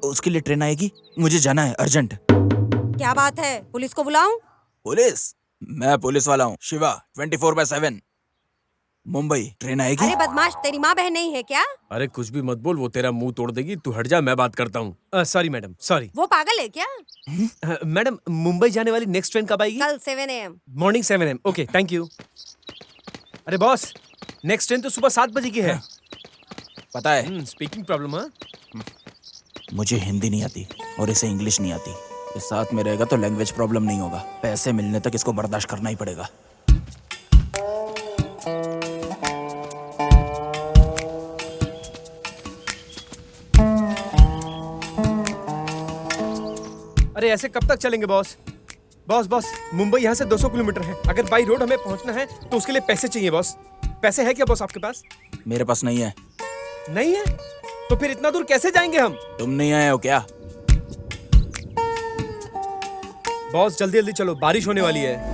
उसके लिए ट्रेन आएगी, मुझे जाना है अर्जेंट। क्या बात है, पुलिस को बुलाऊं? पुलिस? मैं पुलिस वाला हूँ, शिवा 24/7। मुंबई ट्रेन आएगी। अरे बदमाश, तेरी माँ बहन नहीं है क्या? अरे कुछ भी मत बोल, वो तेरा मुंह तोड़ देगी। तू हट जा, मैं बात करता हूँ। Sorry madam, sorry. वो पागल है क्या? मैडम, मुंबई जाने वाली नेक्स्ट ट्रेन कब आएगी? कल 7 AM। Morning 7 AM। Okay, thank you. अरे बॉस, नेक्स्ट ट्रेन तो सुबह 7 बजे की है। पता है, स्पीकिंग प्रॉब्लम। हाँ, मुझे हिंदी नहीं आती और इसे इंग्लिश नहीं आती। ये साथ में रहेगा तो लैंग्वेज प्रॉब्लम नहीं होगा, पैसे मिलने तक इसको बर्दाश्त करना ही पड़ेगा। अरे ऐसे कब तक चलेंगे बॉस? बॉस, मुंबई यहाँ से 200 किलोमीटर है। अगर बाई रोड हमें पहुँचना है तो उसके लिए पैसे चाहिए बॉस। पैसे है क्या बॉस आपके पास? मेरे पास नहीं है। नहीं है? तो फिर इतना दूर कैसे जाएंगे हम? तुम नहीं आए हो क्या? बॉस जल्दी जल्दी चलो, बारिश होने वाली है।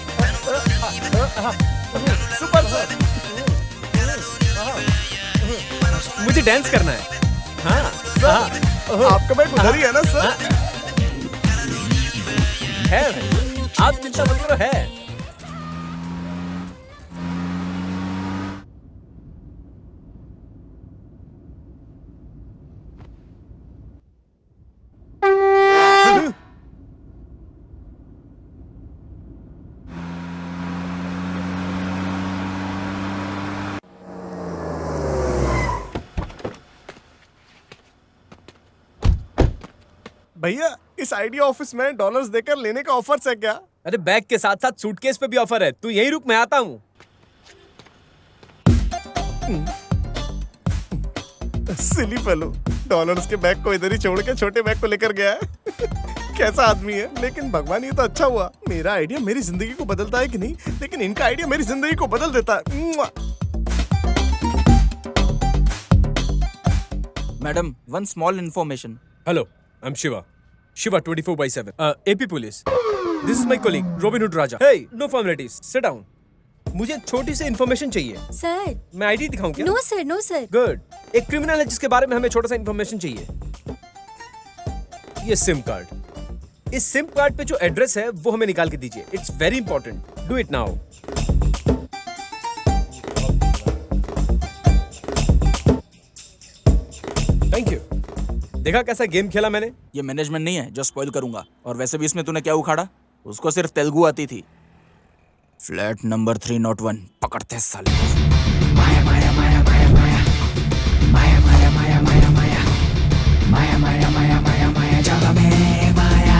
सुपर सर, मुझे डांस करना है। हाँ, आपका बैग उधर ही है ना सर? है भाई, आप चिंता मत करो, है। भैया इस आइडिया ऑफिस में डॉलर्स देकर लेने का ऑफर्स है क्या? अरे बैग के साथ साथ सूटकेस पे भी ऑफर है, तू यही रुक, मैं आता हूँ। सिली फेलो, डॉलर्स के बैग को इधर ही छोड़ के छोटे बैग को लेकर गया है। कैसा आदमी है, लेकिन भगवान ये तो अच्छा हुआ। मेरा आइडिया मेरी जिंदगी को बदलता है कि नहीं, लेकिन इनका आइडिया मेरी जिंदगी को बदल देता है। मुआ। Madam, one small information. Hello, I am Shiva 24/7 AP police. This is my colleague Robinhood Raja. Hey, no formalities, sit down. मुझे एक छोटी सी इन्फॉर्मेशन चाहिए। सर, मैं आईडी दिखाऊं क्या? No sir, no sir. Good. एक क्रिमिनल है जिसके बारे में हमें छोटा सा इन्फॉर्मेशन चाहिए। ये सिम कार्ड, इस सिम कार्ड पे जो एड्रेस है वो हमें निकाल के दीजिए। It's very important, do it now. Thank you. देखा कैसा गेम खेला मैंने? ये मैनेजमेंट नहीं है जो स्पॉइल करूंगा। और वैसे भी इसमें तूने क्या उखाड़ा? उसको सिर्फ तेलुगु आती थी। फ्लैट नंबर 301 पकड़ते साले। माया माया माया माया माया माया माया माया माया माया माया माया माया माया माया जगह में माया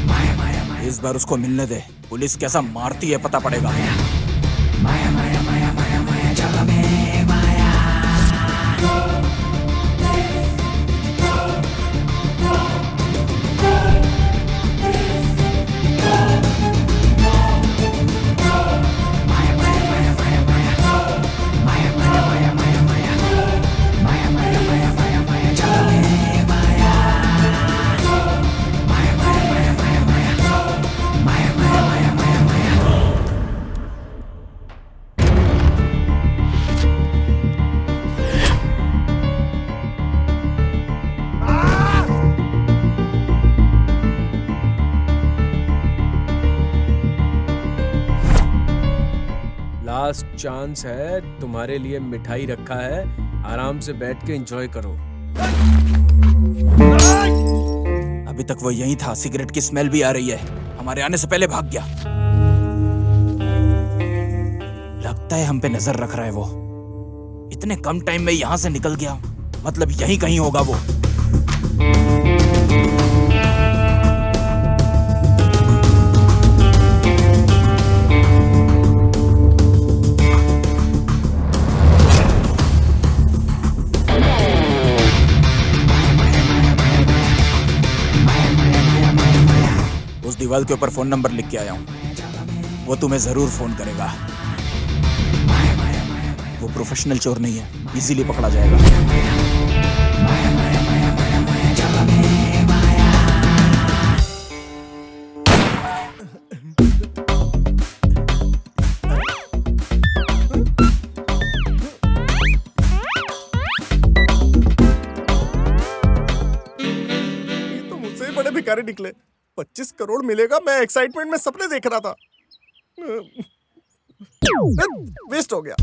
माया माया माया। इस बार उसको मिलने दे, पुलिस कैसा मारती है पता पड़ेगा। माया माया माया माया माया जगह में माया। लास्ट चांस है, तुम्हारे लिए मिठाई रखा है, आराम से बैठ के एंजॉय करो। अभी तक वो यहीं था, सिगरेट की स्मेल भी आ रही है। हमारे आने से पहले भाग गया। लगता है हम पे नजर रख रहा है वो। इतने कम टाइम में यहां से निकल गया, मतलब यहीं कहीं होगा वो। उस दीवार के ऊपर फोन नंबर लिख के आया हूं, वो तुम्हें जरूर फोन करेगा। वो प्रोफेशनल चोर नहीं है, इजीली पकड़ा जाएगा। ये तो मुझसे ही बड़े भिखारी निकले। 25 करोड़ मिलेगा, मैं एक्साइटमेंट में सपने देख रहा था। वेस्ट हो गया।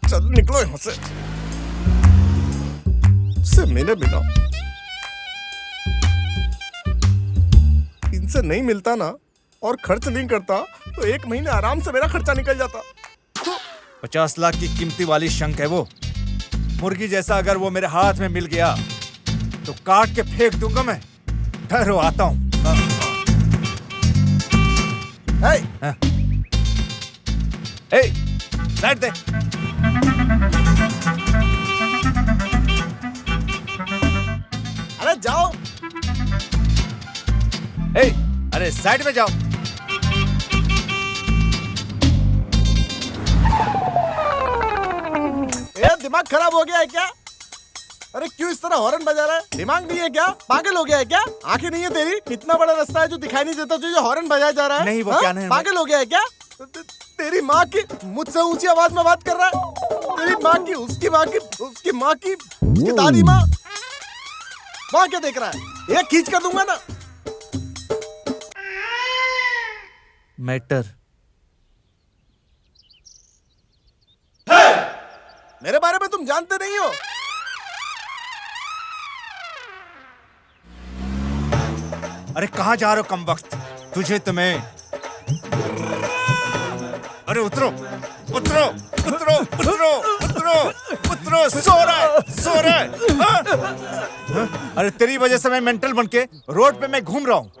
चल निकलो यहाँ से। से मिले बिना इनसे नहीं मिलता ना, और खर्च नहीं करता तो 1 महीने आराम से मेरा खर्चा निकल जाता। 50 लाख की कीमती वाली शंख है वो। मुर्गी जैसा अगर वो मेरे हाथ में मिल गया तो काट के फेंक दूंगा मैं। ठहरो, आता हूं। साइड दे। अरे जाओ। अरे साइड में जाओ। दिमाग खराब हो गया है क्या? अरे क्यों इस तरह हॉर्न बजा रहा है? दिमाग नहीं है क्या? पागल हो गया है क्या? आंखें नहीं है तेरी? इतना बड़ा रास्ता है जो दिखाई नहीं देता, तुझे हॉर्न बजाया जा रहा है? नहीं, वो हाँ? क्या नहीं, पागल हो गया है क्या? तेरी माँ की मुझसे ऊंची आवाज में बात कर रहा है। तेरी माँ की, उसकी माँ की, उसकी माँ की, उसकी दादी माँ। वहाँ क्या देख रहा है? एक खींच कर दूंगा ना। मैटर मेरे बारे में तुम जानते नहीं हो। अरे कहाँ जा रहे हो कमबख्त? तुझे तो मैं। अरे उतरो उतरो उतरो उतरो उतरो उतरो। सो रहा है हाँ? अरे तेरी वजह से मैं मेंटल बनके रोड पे मैं घूम रहा हूँ।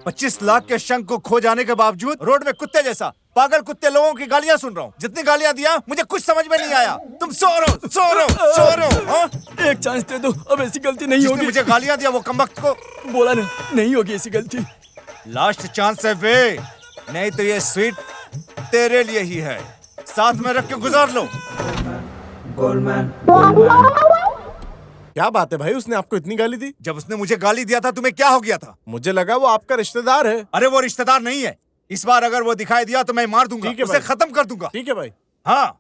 25 लाख के शंख को खो जाने के बावजूद रोड में कुत्ते जैसा पागल कुत्ते लोगों की गालियां सुन रहा हूँ। जितनी गालियां दिया मुझे कुछ समझ में नहीं आया। तुम सो रहे हो हाँ? एक चांस दे दो, अब ऐसी गलती नहीं जिसने मुझे गालियां दिया वो कमबख्त को बोला ना, नहीं होगी ऐसी गलती। लास्ट चांस है बे, नहीं तो ये स्वीट तेरे लिए ही है। साथ में रख के गुजार लो। क्या बात है भाई, उसने आपको इतनी गाली दी? जब उसने मुझे गाली दिया था तुम्हें क्या हो गया था? मुझे लगा वो आपका रिश्तेदार है। अरे वो रिश्तेदार नहीं है। इस बार अगर वो दिखाई दिया तो मैं मार दूंगा, ठीक है उसे भाई। खत्म कर दूंगा। ठीक है भाई। हाँ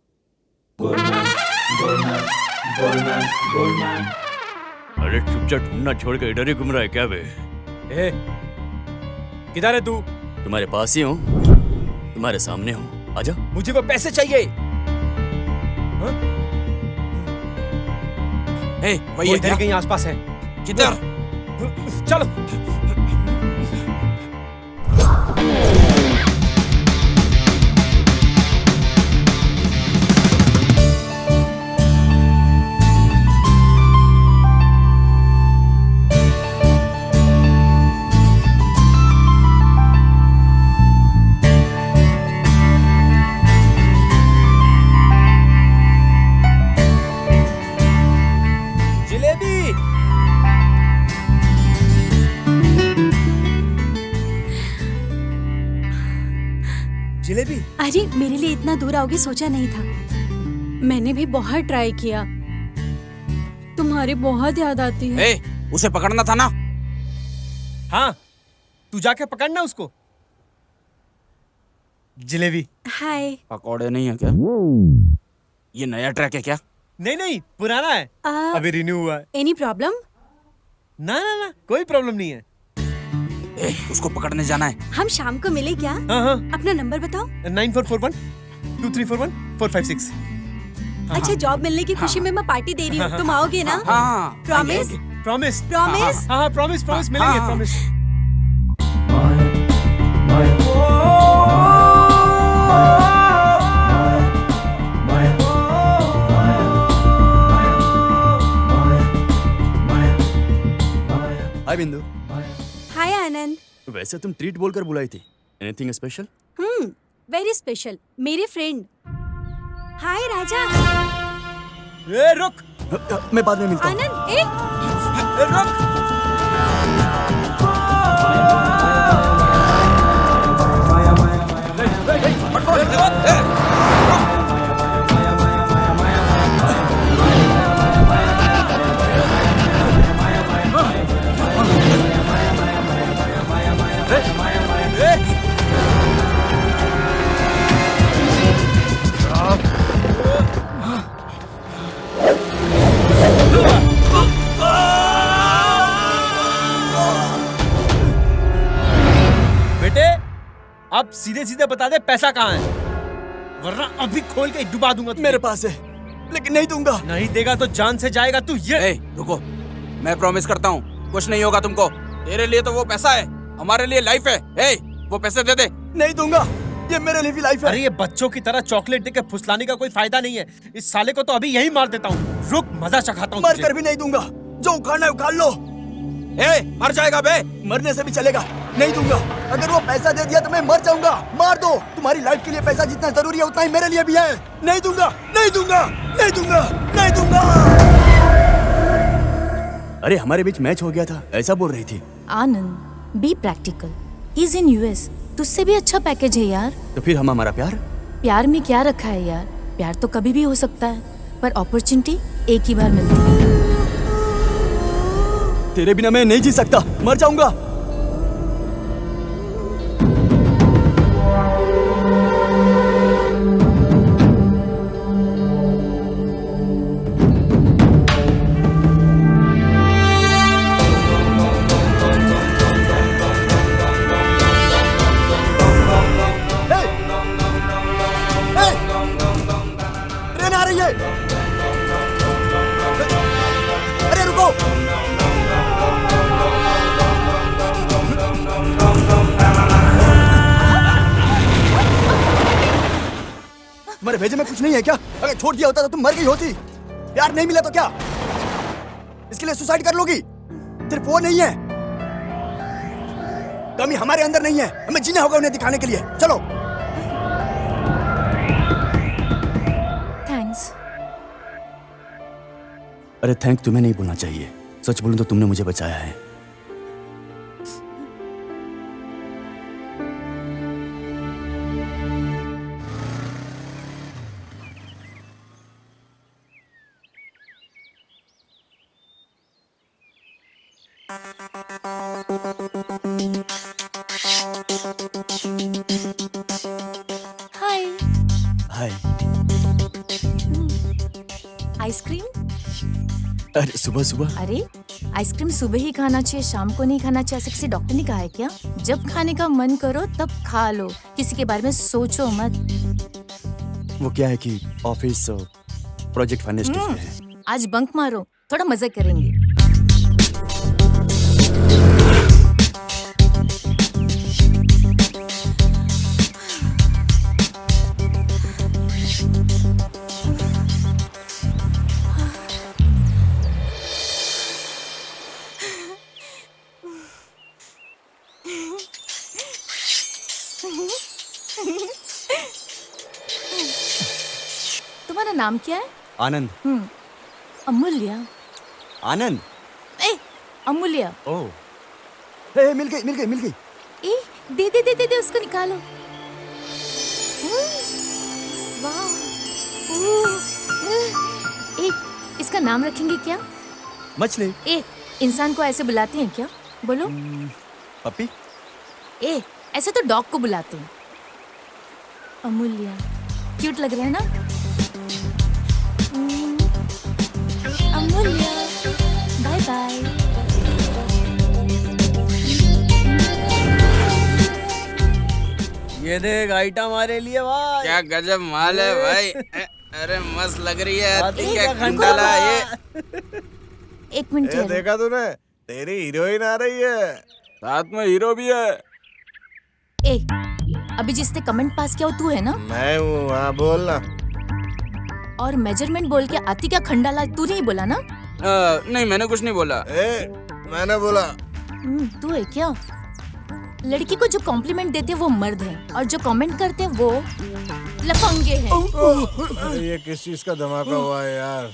अरे चुपचाप ढूंढना छोड़ के इधर ही घूम रहा है क्या बे? ए, किधर है तू? तुम्हारे पास ही हूँ, तुम्हारे सामने हूँ, आजा। मुझे वो पैसे चाहिए। ए, वो वही है इधर क्या? कहीं आसपास है। किधर? चलो। जिलेबी। जिलेबी। अरे मेरे लिए इतना दूर आओगे सोचा नहीं था। मैंने भी बहुत ट्राई किया, तुम्हारी बहुत याद आती है। ए, उसे पकड़ना था ना। हाँ, तू जाके पकड़ना उसको। जिलेबी। हाय। पकौड़े नहीं है क्या? ये नया ट्रैक है क्या? नहीं नहीं, पुराना है, अभी रिन्यू हुआ है। Any problem? ना ना ना, कोई प्रॉब्लम नहीं है। ए, उसको पकड़ने जाना है। हम शाम को मिले क्या? हाँ हाँ। अपना नंबर बताओ। 9441-2341-456। अच्छा, जॉब मिलने की खुशी में मैं पार्टी दे रही हूँ, तुम आओगे ना? हाँ, प्रॉमिस? प्रॉमिस। प्रॉमिस? हाँ हाँ, प्रॉमिस मिलेंगे, हाँ। प्रॉमिस। हाय बिंदु। हाय आनंद। वैसे तुम ट्रीट बोलकर बुलाई थी, एनीथिंग स्पेशल? वेरी स्पेशल, मेरे फ्रेंड। हाय राजा। ए रुक। मैं बाद में मिलता हूँ। आनंद एक। ए रुक। बेटे, अब सीधे सीधे बता दे पैसा कहाँ है, वरना अभी खोल के डुबा दूंगा तुझे। मेरे पास है, लेकिन नहीं दूंगा। नहीं देगा तो जान से जाएगा तू। ये ए, रुको, मैं प्रॉमिस करता हूँ कुछ नहीं होगा तुमको। तेरे लिए तो वो पैसा है, हमारे लिए लाइफ है। ए, वो पैसे दे दे। नहीं दूंगा, ये मेरे लिए भी लाइफ है। अरे ये बच्चों की तरह चॉकलेट देके फुसलाने का कोई फायदा नहीं है। इस साले को तो अभी यही मार देता हूँ। रुक, मजा चखाता हूँ मर तुझे। कर भी नहीं दूंगा, जो उखाड़ना है उखाड़ लो। ए, मर जाएगा बे। मरने से भी चलेगा, नहीं दूंगा। अगर वो पैसा दे दिया तो मैं मर जाऊंगा। मार दो, तुम्हारी लाइफ के लिए पैसा जितना जरूरी है उतना ही मेरे लिए भी है। नहीं दूंगा, नहीं दूंगा, नहीं दूंगा, नहीं दूंगा। अरे हमारे बीच मैच हो गया था, ऐसा बोल रही थी। Anand, be practical. He is in US, तुझसे भी अच्छा पैकेज है यार। तो फिर हम हमारा प्यार? प्यार में क्या रखा है यार, प्यार तो कभी भी हो सकता है, पर अपॉर्चुनिटी एक ही बार मिलती है। तेरे बिना मैं नहीं जी सकता, मर जाऊंगा। तुम्हारे भेजे में कुछ नहीं है क्या? अगर छोड़ दिया होता तो तुम मर गई होती। प्यार नहीं मिला तो क्या इसके लिए सुसाइड कर लोगी? सिर्फ वो नहीं है, कमी हमारे अंदर नहीं है, हमें जीना होगा उन्हें दिखाने के लिए। चलो। थैंक्स। अरे थैंक तुम्हें नहीं बोलना चाहिए, सच बोलूं तो तुमने मुझे बचाया है। हाय। हाय। आइसक्रीम? अरे सुबह सुबह? अरे आइसक्रीम सुबह ही खाना चाहिए, शाम को नहीं खाना चाहिए, ऐसे किसी डॉक्टर ने कहा है क्या? जब खाने का मन करो तब खा लो, किसी के बारे में सोचो मत। वो क्या है कि ऑफिस प्रोजेक्ट फाइनल स्टेज पे है। आज बंक मारो, थोड़ा मजा करेंगे। तुम्हारा नाम क्या है? आनंद। अमूल्य। आनंद? ए, अमूल्य। ओह, मिल गई मिल गई मिल गई। ए, दे दे दे दे दे उसको निकालो। वाह। ए, इसका नाम रखेंगे क्या? मछली। ए, इंसान को ऐसे बुलाते हैं क्या? बोलो। पपी। ए, ऐसे तो डॉग को बुलाते हैं। अमूल्य, क्यूट लग रहा है ना? अमूल्य, बाय बाय। ये देख आइटम हमारे लिए भाई। क्या गजब माल है भाई। अरे मस्त लग रही है। क्या खंडाला ये। एक मिनट ये ठहरो। देखा तूने, तेरी हीरोइन आ रही है, साथ में हीरो भी है। ए, अभी जिसने कमेंट पास किया वो तू है ना? मैं हूँ। हाँ बोलना। और मेजरमेंट बोल के आती क्या खंडाला, तू नहीं बोला ना? नहीं मैंने कुछ नहीं बोला। मैंने बोला। तू है क्या? लड़की को जो कॉम्प्लीमेंट देते हैं वो मर्द हैं और जो कमेंट करते हैं वो लफंगे हैं। अरे ये किस चीज का धमाका हुआ है यार?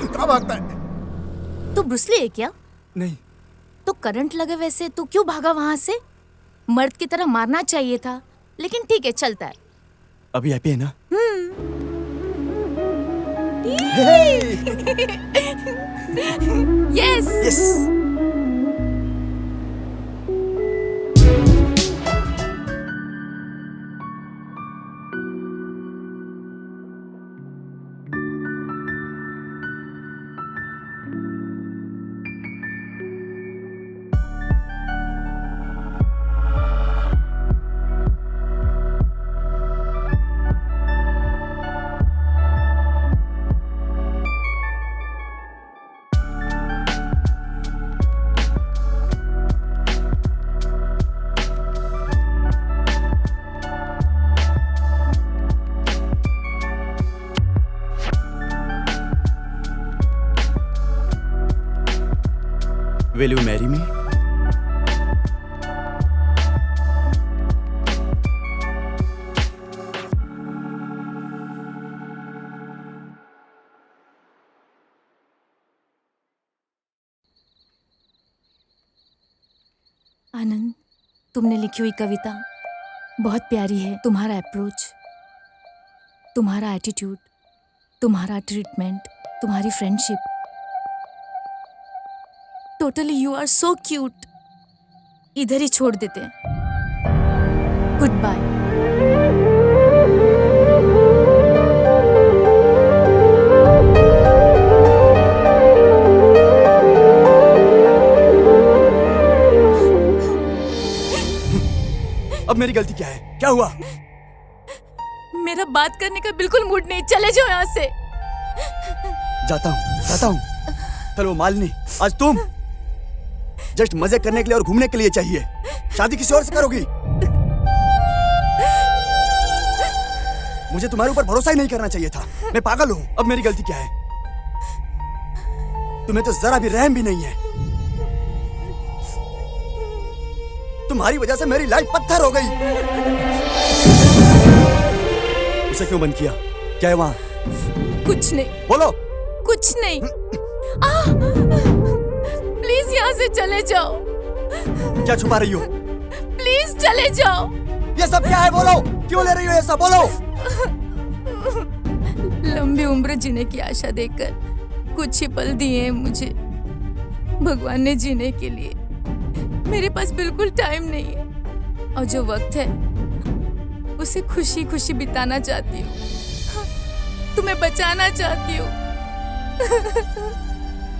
क्या भागता है? तू ब्रूस ली है क्या? नहीं। तो करंट लगे वैसे तू क्यों भागा वहां से? मर्द की तरह मारना चाहिए था, लेकिन ठीक है चलता है। अभी हैप्पी है ना? Yes yes. Will you marry me? आनंद, तुमने लिखी हुई कविता बहुत प्यारी है। तुम्हारा अप्रोच, तुम्हारा एटीट्यूड, तुम्हारा ट्रीटमेंट, तुम्हारी friendship, totally you are so cute. इधर ही छोड़ देते हैं। Good bye. अब मेरी गलती क्या है? क्या हुआ? मेरा बात करने का बिल्कुल मूड नहीं, चले जाओ यहाँ से। जाता हूँ। कल वो मालिनी, आज तुम। जस्ट मजे करने के लिए और घूमने के लिए चाहिए। शादी किसी और से करोगी? मुझे तुम्हारे ऊपर भरोसा ही नहीं करना चाहिए था। मैं पागल हूँ। अब मेरी गलती क्या है? तुम्हें तो जरा भी रहम भी नहीं है। तुम्हारी वजह से मेरी लाइफ पत्थर हो गई। उसे क्यों बंद किया? क्या है वहां? कुछ नहीं। बोलो। कुछ नहीं। प्लीज यहाँ से चले जाओ। क्या छुपा रही हो? प्लीज चले जाओ। ये सब क्या है? बोलो, क्यों ले रही हो ये सब? बोलो। लंबी उम्र जीने की आशा देकर कुछ ही पल दिए हैं मुझे भगवान ने जीने के लिए। मेरे पास बिल्कुल टाइम नहीं है और जो वक्त है उसे खुशी खुशी बिताना चाहती हूँ। तुम्हें बचाना चाहती हूँ।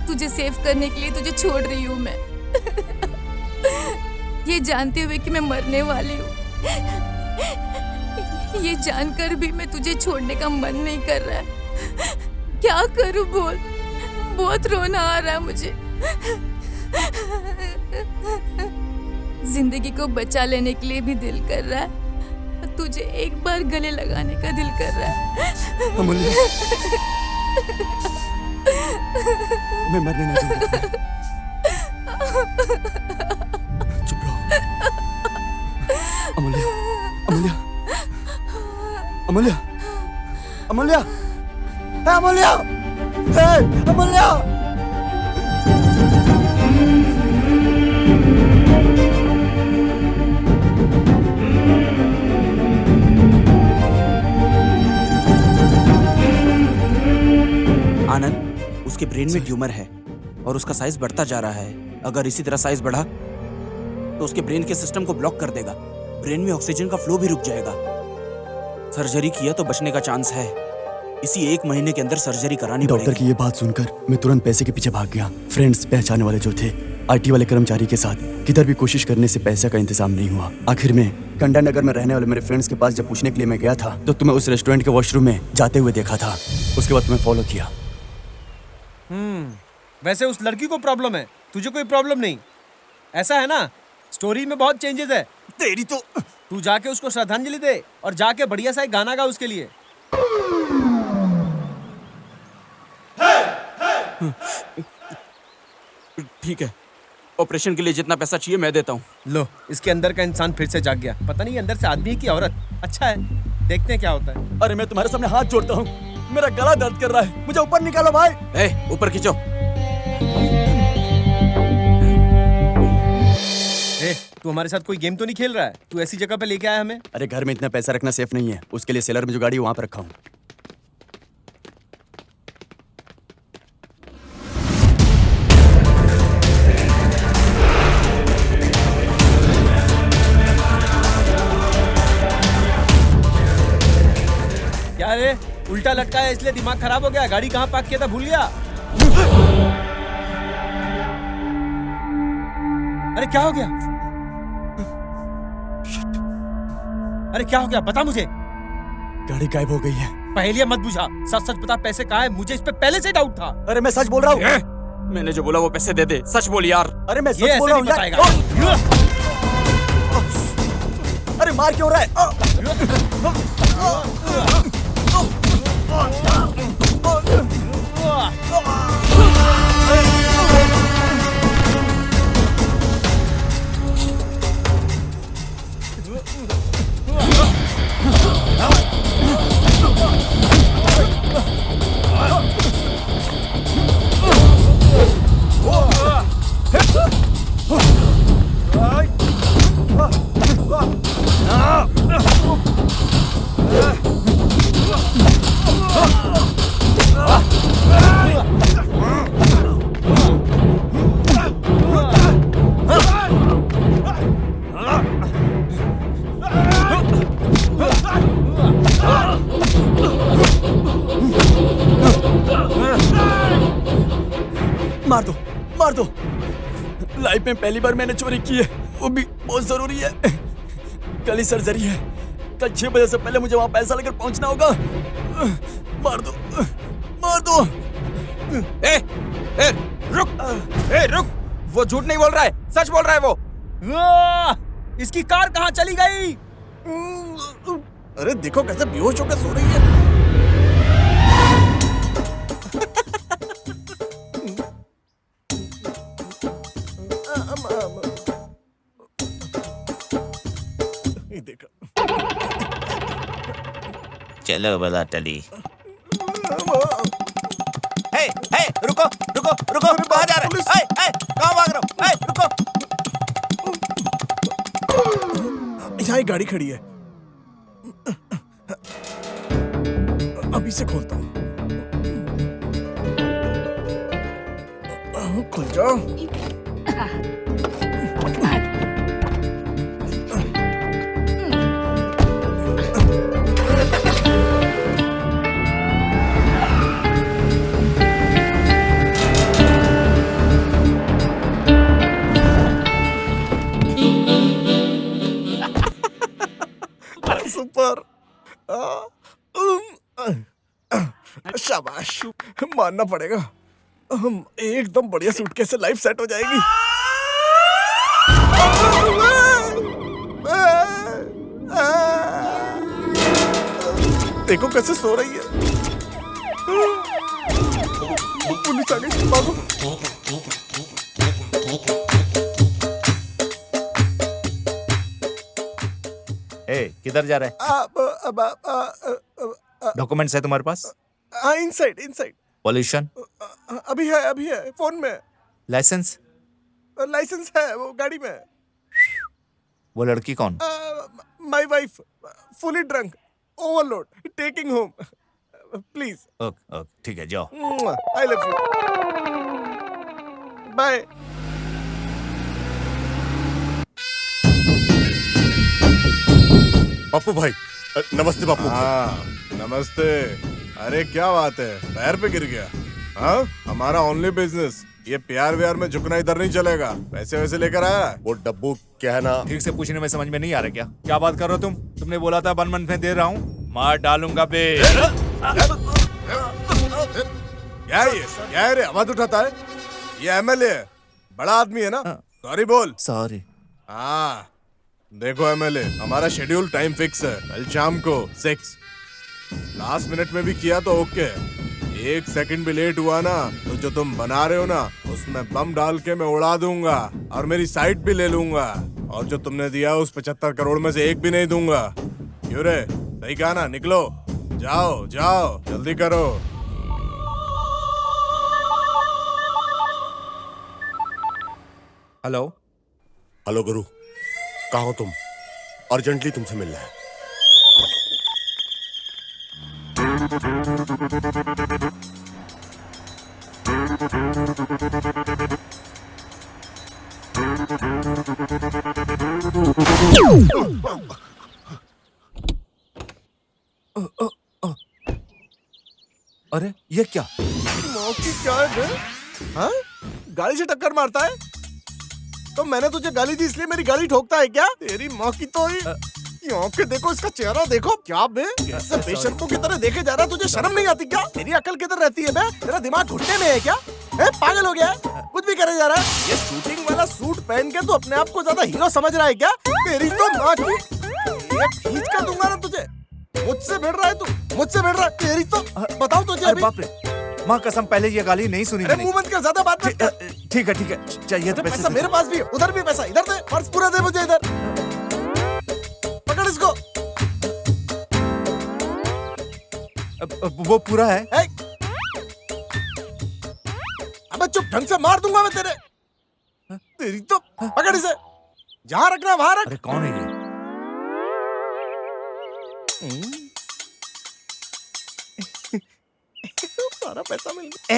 तुझे सेव करने के लिए तुझे छोड़ रही हूँ मैं, ये जानते हुए कि मैं मरने वाली हूँ। ये जानकर भी मैं तुझे छोड़ने का मन नहीं कर रहा है। क्या करूं बोल? बहुत रोना आ रहा है मुझे। जिंदगी को बचा लेने के लिए भी दिल कर रहा है, तुझे एक बार गले लगाने का दिल कर रहा है। अमूल्य, मैं मरने नहीं दूंगा। चुप रहो। अमूल्य, अमूल्य, अमूल्य, अमूल्य, अमूल्य, अमूल्य। आनंद, उसके ब्रेन में ट्यूमर है और उसका साइज बढ़ता जा रहा है। अगर इसी तरह साइज बढ़ा तो उसके ब्रेन के सिस्टम को ब्लॉक कर देगा। ब्रेन में ऑक्सीजन का फ्लो भी रुक जाएगा। सर्जरी किया तो बचने का चांस है। इसी 1 महीने के अंदर सर्जरी करानी पड़ेगी। डॉक्टर की ये बात सुनकर मैं तुरंत पैसे के पीछे भाग गया। फ्रेंड्स, पहचाने वाले जो थे, आईटी वाले कर्मचारी के साथ किधर भी कोशिश करने से पैसे का इंतजाम नहीं हुआ। आखिर में कंडा नगर में रहने वाले मेरे फ्रेंड्स के पास जब पूछने के लिए मैं गया था तो तुम्हें उस रेस्टोरेंट के वॉशरूम में जाते हुए देखा था। उसके बाद तुम्हें फॉलो किया। वैसे उस लड़की को प्रॉब्लम है, तुझे कोई प्रॉब्लम नहीं। ऐसा है ना, स्टोरी में बहुत चेंजेस है। तेरी तो तू जाके उसको श्रद्धांजलि दे और जाके बढ़िया सा एक गाना गा उसके लिए। ठीक है, ऑपरेशन के लिए जितना पैसा चाहिए मैं देता हूँ। लो, इसके अंदर का इंसान फिर से जाग गया। पता नहीं अंदर से आदमी की औरत। अच्छा है, देखते हैं क्या होता है। अरे मैं तुम्हारे सामने हाथ जोड़ता हूँ, मेरा गला दर्द कर रहा है, मुझे ऊपर निकालो भाई। ऊपर खींचो। तू हमारे साथ कोई गेम तो नहीं खेल रहा है? तू ऐसी जगह पे लेके आया हमें? अरे घर में इतना पैसा रखना सेफ नहीं है, उसके लिए सेलर में जो गाड़ी है वहां पर रखा हूँ। क्या रे, उल्टा लटका है इसलिए दिमाग खराब हो गया? गाड़ी कहाँ पार्क किया था भूल गया? अरे क्या हो गया? अरे क्या हो गया, बता मुझे। गाड़ी गायब हो गई है। पहेलियां मत बुझा, सच सच बता, पैसे कहाँ है? मुझे इस पे पहले से डाउट था। अरे मैं सच बोल रहा हूँ। मैंने जो बोला वो पैसे दे दे। सच बोल यार। अरे मैं सच बोल रहा हूँ यार। अरे मार क्यों रहा है? मार दो, मार दो। लाइफ में पहली बार मैंने चोरी की है, वो भी बहुत जरूरी है। कल ही सर्जरी है, कल 6 बजे से पहले मुझे वहां पैसा लेकर पहुंचना होगा। मार दो, मार दो। रुक, वो झूठ नहीं बोल रहा है, सच बोल रहा है वो। इसकी कार कहाँ चली गई? अरे देखो कैसे बेहोश होकर सो रही है। ये देखो। चलो बला टली। हे हे रुको रुको रुको कहाँ जा रहे हो? हे हे कहाँ भाग रहे हो? हे रुको। यहाँ एक गाड़ी खड़ी है, अभी से खोलता हूँ। खुल जाओ। सुपर। शाबाश, मानना पड़ेगा। एकदम बढ़िया सूटकेस से लाइफ सेट हो जाएगी। देखो कैसे सो रही है। पुलिस आ गई, भागो। ए किधर जा रहे हैं? डॉक्यूमेंट्स है तुम्हारे पास? Inside inside. पॉल्यूशन? अभी है फोन में। लाइसेंस? लाइसेंस है, वो गाड़ी में है। वो लड़की कौन? My wife, fully drunk, overload, taking home. Please. Okay okay ठीक है, जाओ। I love you, bye. Pappu भाई, नमस्ते पप्पू। हाँ नमस्ते। अरे क्या बात है, पैर पे गिर गया? हाँ, हमारा ओनली बिजनेस, ये प्यार व्यार में झुकना इधर नहीं चलेगा। पैसे वैसे लेकर आया? वो डब्बू क्या है ना, ठीक से पूछने में समझ में नहीं आ रहा क्या बात कर रहे हो तुम? तुमने बोला था 1 मंथ में दे रहा हूँ, मार डालूंगा बे। क्या है रे, आवाज उठाता है? ये एमएलए है, बड़ा आदमी है ना। सॉरी बोल। सॉरी। हाँ देखो एमएलए, हमारा शेड्यूल टाइम फिक्स है, कल शाम को 6। लास्ट मिनट में भी किया तो ओके, 1 सेकंड भी लेट हुआ ना तो जो तुम बना रहे हो ना उसमें बम डाल के मैं उड़ा दूंगा और मेरी साइट भी ले लूंगा। और जो तुमने दिया उस 75 करोड़ में से 1 भी नहीं दूंगा। क्यों रे, सही कहा ना? निकलो, जाओ जाओ, जल्दी करो। हेलो हेलो गुरु, कहाँ हो तुम? अर्जेंटली तुमसे मिलना है। अरे ये क्या? मौकी क्या है बे? हाँ? गाड़ी से टक्कर मारता है? तो मैंने तुझे गाली दी इसलिए मेरी गाड़ी ठोकता है क्या? तेरी माँ की तो ये आंखें देखो, इसका चेहरा देखो, क्या बे ऐसे बेशर्मों की तरह देखे जा रहा? तुझे शर्म नहीं आती क्या? तेरी अकल किधर रहती है बे? तेरा दिमाग घुटने में है क्या? पागल हो गया है? कुछ भी करे जा रहा है? ये शूटिंग वाला सूट पहन के तो अपने आप को ज्यादा हीरो समझ रहा है क्या? तेरी तो माँ की खींच कर दूंगा ना तुझे। मुझसे भिड़ रहा है तू, मुझसे भिड़ रहा है। तेरी तो बताओ तुझे अभी। बाप रे, माँ कसम पहले ये गाली नहीं सुनी मैंने। मुंह बंद कर, ज्यादा बात मत कर। ठीक है चाहिए तो पैसा मेरे पास भी है, उधर भी पैसा, इधर दे, पर्स पूरा दे मुझे। इधर पकड़ इसको। वो पूरा है। अबे चुप, ढंग से मार दूंगा मैं तेरे। तेरी तो पकड़ इसे, जहां रखना वहां रख। अरे कौन है ये? सारा पैसा मिल गया।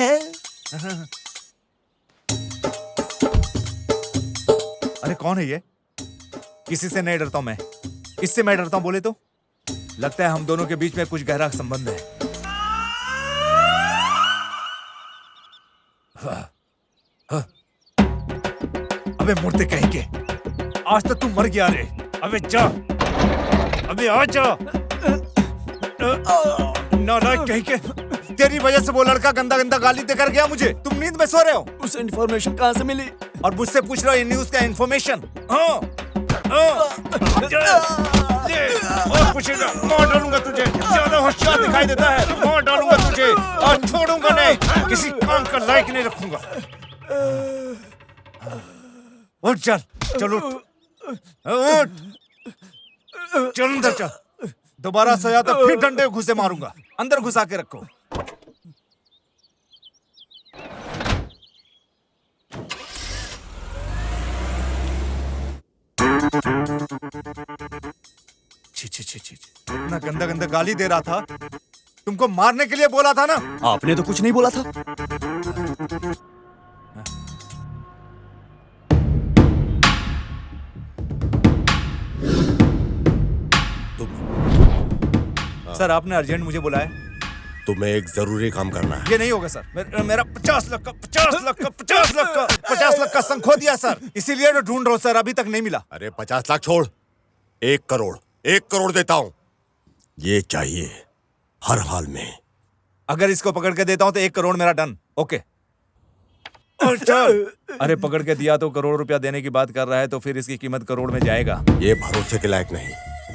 अरे कौन है ये? किसी से नहीं डरता हूं मैं, इससे मैं डरता हूं। बोले तो लगता है हम दोनों के बीच में कुछ गहरा संबंध है। अबे मुर्दे कहेंगे, आज तो तू मर गया रे। अबे जा, अबे आ जा। नालायक कहेंगे, तेरी वजह से वो लड़का गंदा गंदा गाली देकर गया मुझे। तुम नींद में सो रहे हो? उसे इन्फॉर्मेशन कहाँ से मिली? और मुझसे पूछ रहे हो ये न्यूज़ का इन्फॉर्मेशन? हाँ ले और पूछेगा, मार डालूंगा तुझे, ज्यादा होशियार दिखाई देता है, मार डालूंगा तुझे और छोड़ूंगा नहीं, किसी काम का लायक नहीं रखूंगा। उठ चल, चल उठ, उठ, चल अंदर चल। दोबारा सजा तो फिर डंडे घुसे मारूंगा, अंदर घुसा के रखो। छी छी छी छी, इतना गंदा गंदा गाली दे रहा था, तुमको मारने के लिए बोला था ना। आपने तो कुछ नहीं बोला था। सर आपने अर्जेंट मुझे बुलाया। तुम्हें एक जरूरी काम करना है। ये नहीं होगा सर, मेरा 50 लाख का संग खो दिया सर, इसीलिए तो ढूंढ रहा हूं सर, अभी तक नहीं मिला। अरे 50 लाख छोड़, 1 करोड़, 1 करोड़ देता हूं। ये चाहिए हर हाल में। अगर इसको पकड़ के देता हूं तो 1 करोड़ मेरा डन। ओके चल। अरे पकड़ के दिया तो करोड़ रुपया देने की बात कर रहा है, तो फिर इसकी कीमत करोड़ में जाएगा। ये भरोसे के लायक नहीं,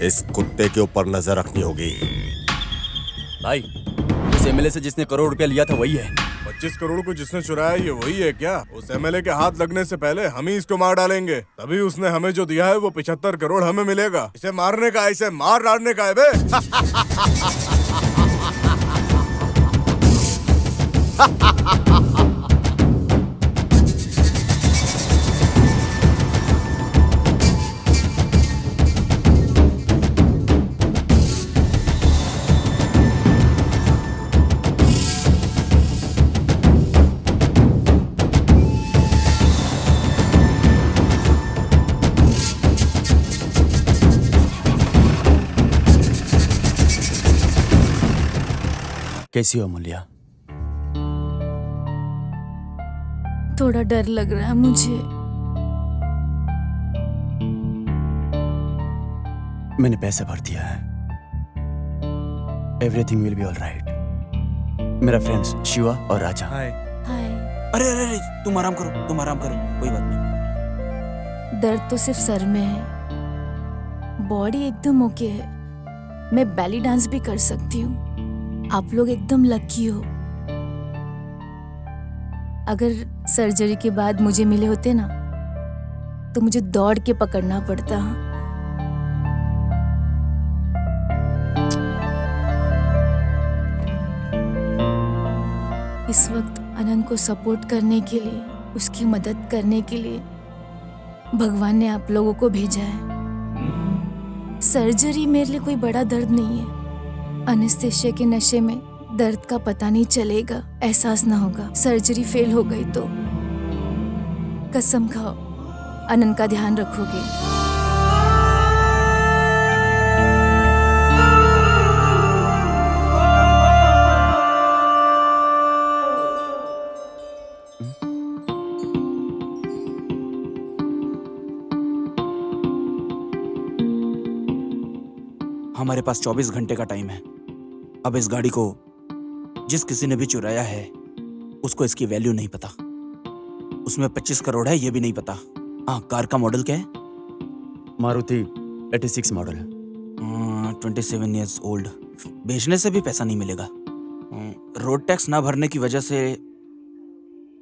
इस कुत्ते के ऊपर नजर रखनी होगी। भाई उस एमएलए से जिसने करोड़ रुपया लिया था वही है। 25 करोड़ को जिसने चुराया ये वही है क्या? उस एमएलए के हाथ लगने से पहले हम ही इसको मार डालेंगे, तभी उसने हमें जो दिया है वो 75 करोड़ हमें मिलेगा। इसे मारने का, इसे मार डालने का है बे। कैसी हो अमूल्या? थोड़ा डर लग रहा है मुझे। मैंने पैसे भर दिया है। Everything will be all right. मेरा फ्रेंड्स शिवा और राजा। हाय। अरे अरे अरे, तुम आराम करो, तुम आराम करो, कोई बात नहीं। दर्द तो सिर्फ सर में है, बॉडी एकदम ओके है। मैं बैली डांस भी कर सकती हूँ। आप लोग एकदम लकी हो। अगर सर्जरी के बाद मुझे मिले होते ना, तो मुझे दौड़ के पकड़ना पड़ता। इस वक्त अनंत को सपोर्ट करने के लिए, उसकी मदद करने के लिए भगवान ने आप लोगों को भेजा है। सर्जरी मेरे लिए कोई बड़ा दर्द नहीं है। एनेस्थेसिया के नशे में दर्द का पता नहीं चलेगा, एहसास ना होगा। सर्जरी फेल हो गई तो कसम खाओ अनंत का ध्यान रखोगे। हमारे पास 24 घंटे का टाइम है। अब इस गाड़ी को जिस किसी ने भी चुराया है उसको इसकी वैल्यू नहीं पता। उसमें 25 करोड़ है ये भी नहीं पता। हाँ, कार का मॉडल क्या है? मारुति 86 मॉडल। 27 years old. बेचने से भी पैसा नहीं मिलेगा। रोड टैक्स ना भरने की वजह से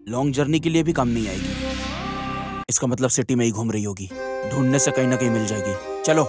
लॉन्ग जर्नी के लिए भी काम नहीं आएगी। इसका मतलब सिटी में ही घूम रही होगी। ढूंढने से कहीं ना कहीं मिल जाएगी। चलो।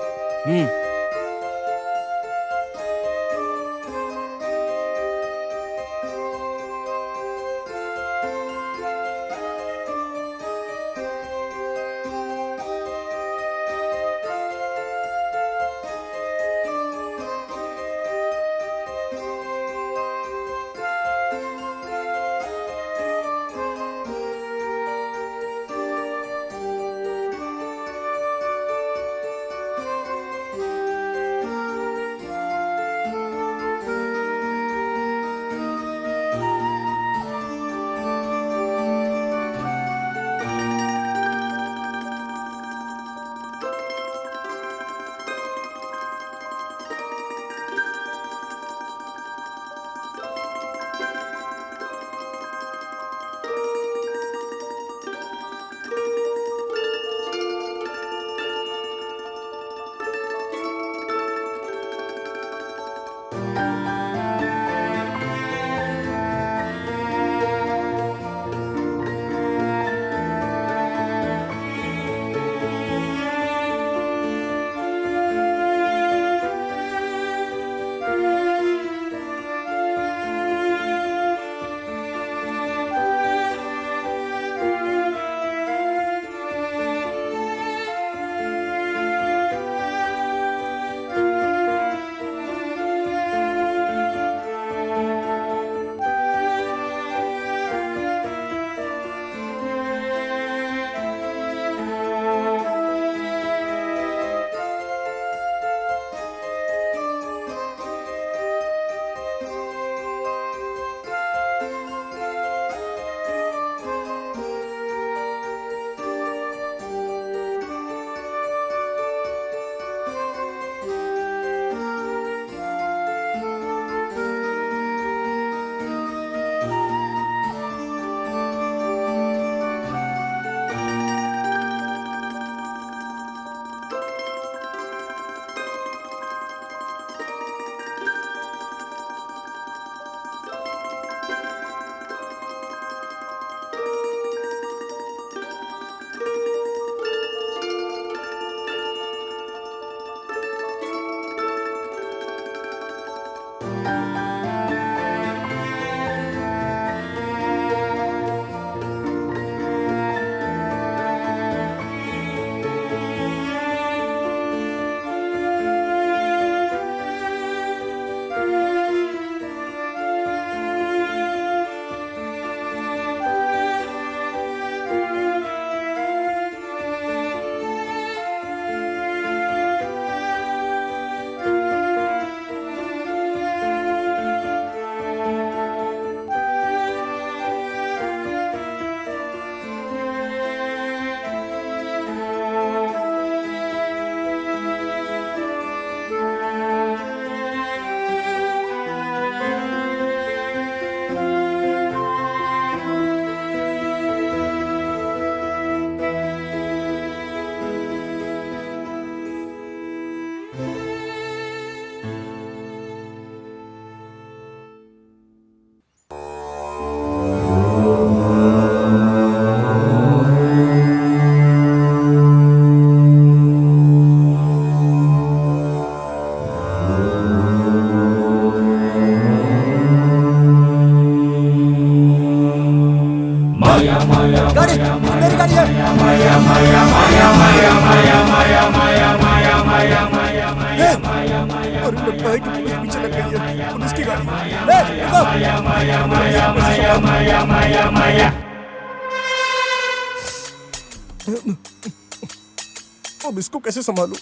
अब इसको कैसे संभालूं?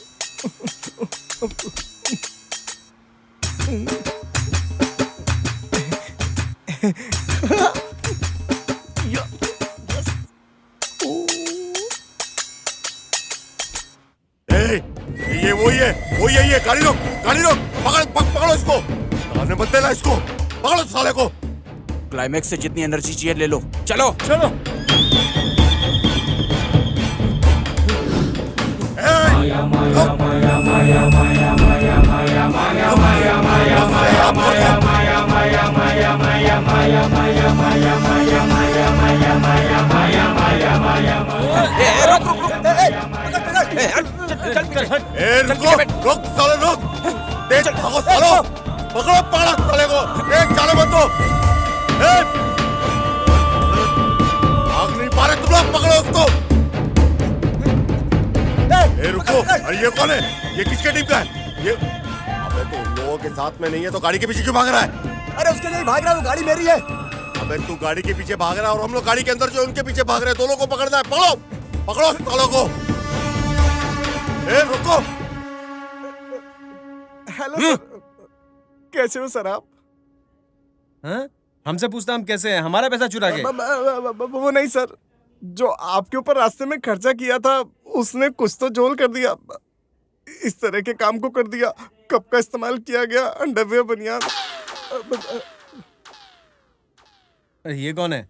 ये वही है ये गाड़ी रोक पकड़ो इसको। आने मत देना इसको, पकड़ो साले को। क्लाइमैक्स से जितनी एनर्जी चाहिए ले लो, चलो। रुक साले रुक, तेज भागो सालो, पकड़ो साले को, जाने मत दो। भाग नहीं पा रहे तुम लोग, पकड़ो उसको। रुको, अरे ये कौन है? ये किसके टीम का है? ये अबे तो उन लोगों के साथ में नहीं है तो गाड़ी के पीछे क्यों भाग रहा है? अरे उसके लिए भाग रहा है, वो गाड़ी मेरी है। अबे तू गाड़ी के पीछे भाग रहा है और हम लोग गाड़ी के अंदर जो उनके पीछे भाग रहे हैं, दोनों को पकड़ना है। पकड़ो सालों को। रुको। हेलो सर, कैसे हो सर आप? हाँ? हमसे पूछता हम कैसे हैं? हमारा पैसा चुरा के। वो नहीं सर, जो आपके ऊपर रास्ते में खर्चा किया था उसने कुछ तो झोल कर दिया, इस तरह के काम को कर दिया। कब का इस्तेमाल किया गया अंडरवेयर बनियान। ये कौन है?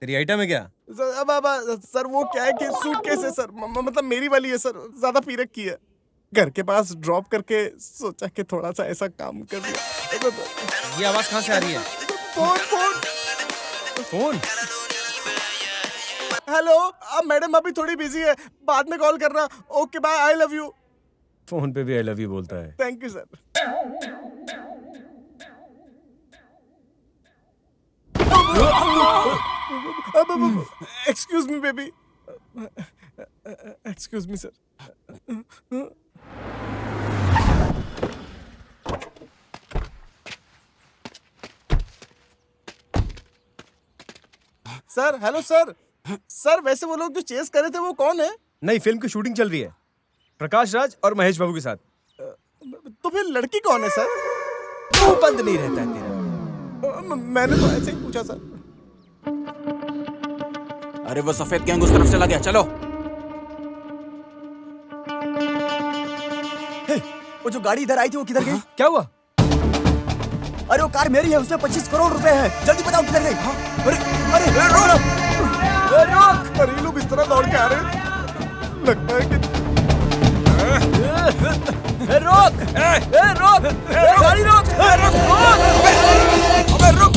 तेरी आइटम है क्या? सर वो क्या है कि सूटकेस है सर, मतलब मेरी वाली है सर, ज्यादा पी रखी है। घर के पास ड्रॉप करके सोचा कि थोड़ा सा ऐसा काम कर दिया। ये आवाज कहाँ से आ रही है? फोन। हेलो, अब मैडम अभी थोड़ी बिजी है, बाद में कॉल करना। Okay bye, I love you. Phone पे भी आई लव यू बोलता है। Thank you sir. Excuse me baby, excuse me sir. Sir hello sir. Sir वैसे वो लोग जो चेस कर रहे थे वो कौन है? नई फिल्म की शूटिंग चल रही है, प्रकाश राज और महेश बाबू के साथ। तो फिर लड़की कौन है सर? वो बंद नहीं रहता है तेरा। मैंने तो ऐसे ही पूछा सर। अरे वो सफेद गैंग उस तरफ चला गया, चलो। वो जो गाड़ी इधर आई थी वो किधर गई? क्या हुआ? अरे वो कार मेरी है, उसमें 25 करोड़ रुपए है। जल्दी बताओ किधर गई? अरे रोक! अरे ये लोग इस तरह दौड़ के आ रहे हैं, लगता है कि रोक! रोक! गाड़ी रोक! अबे रुक!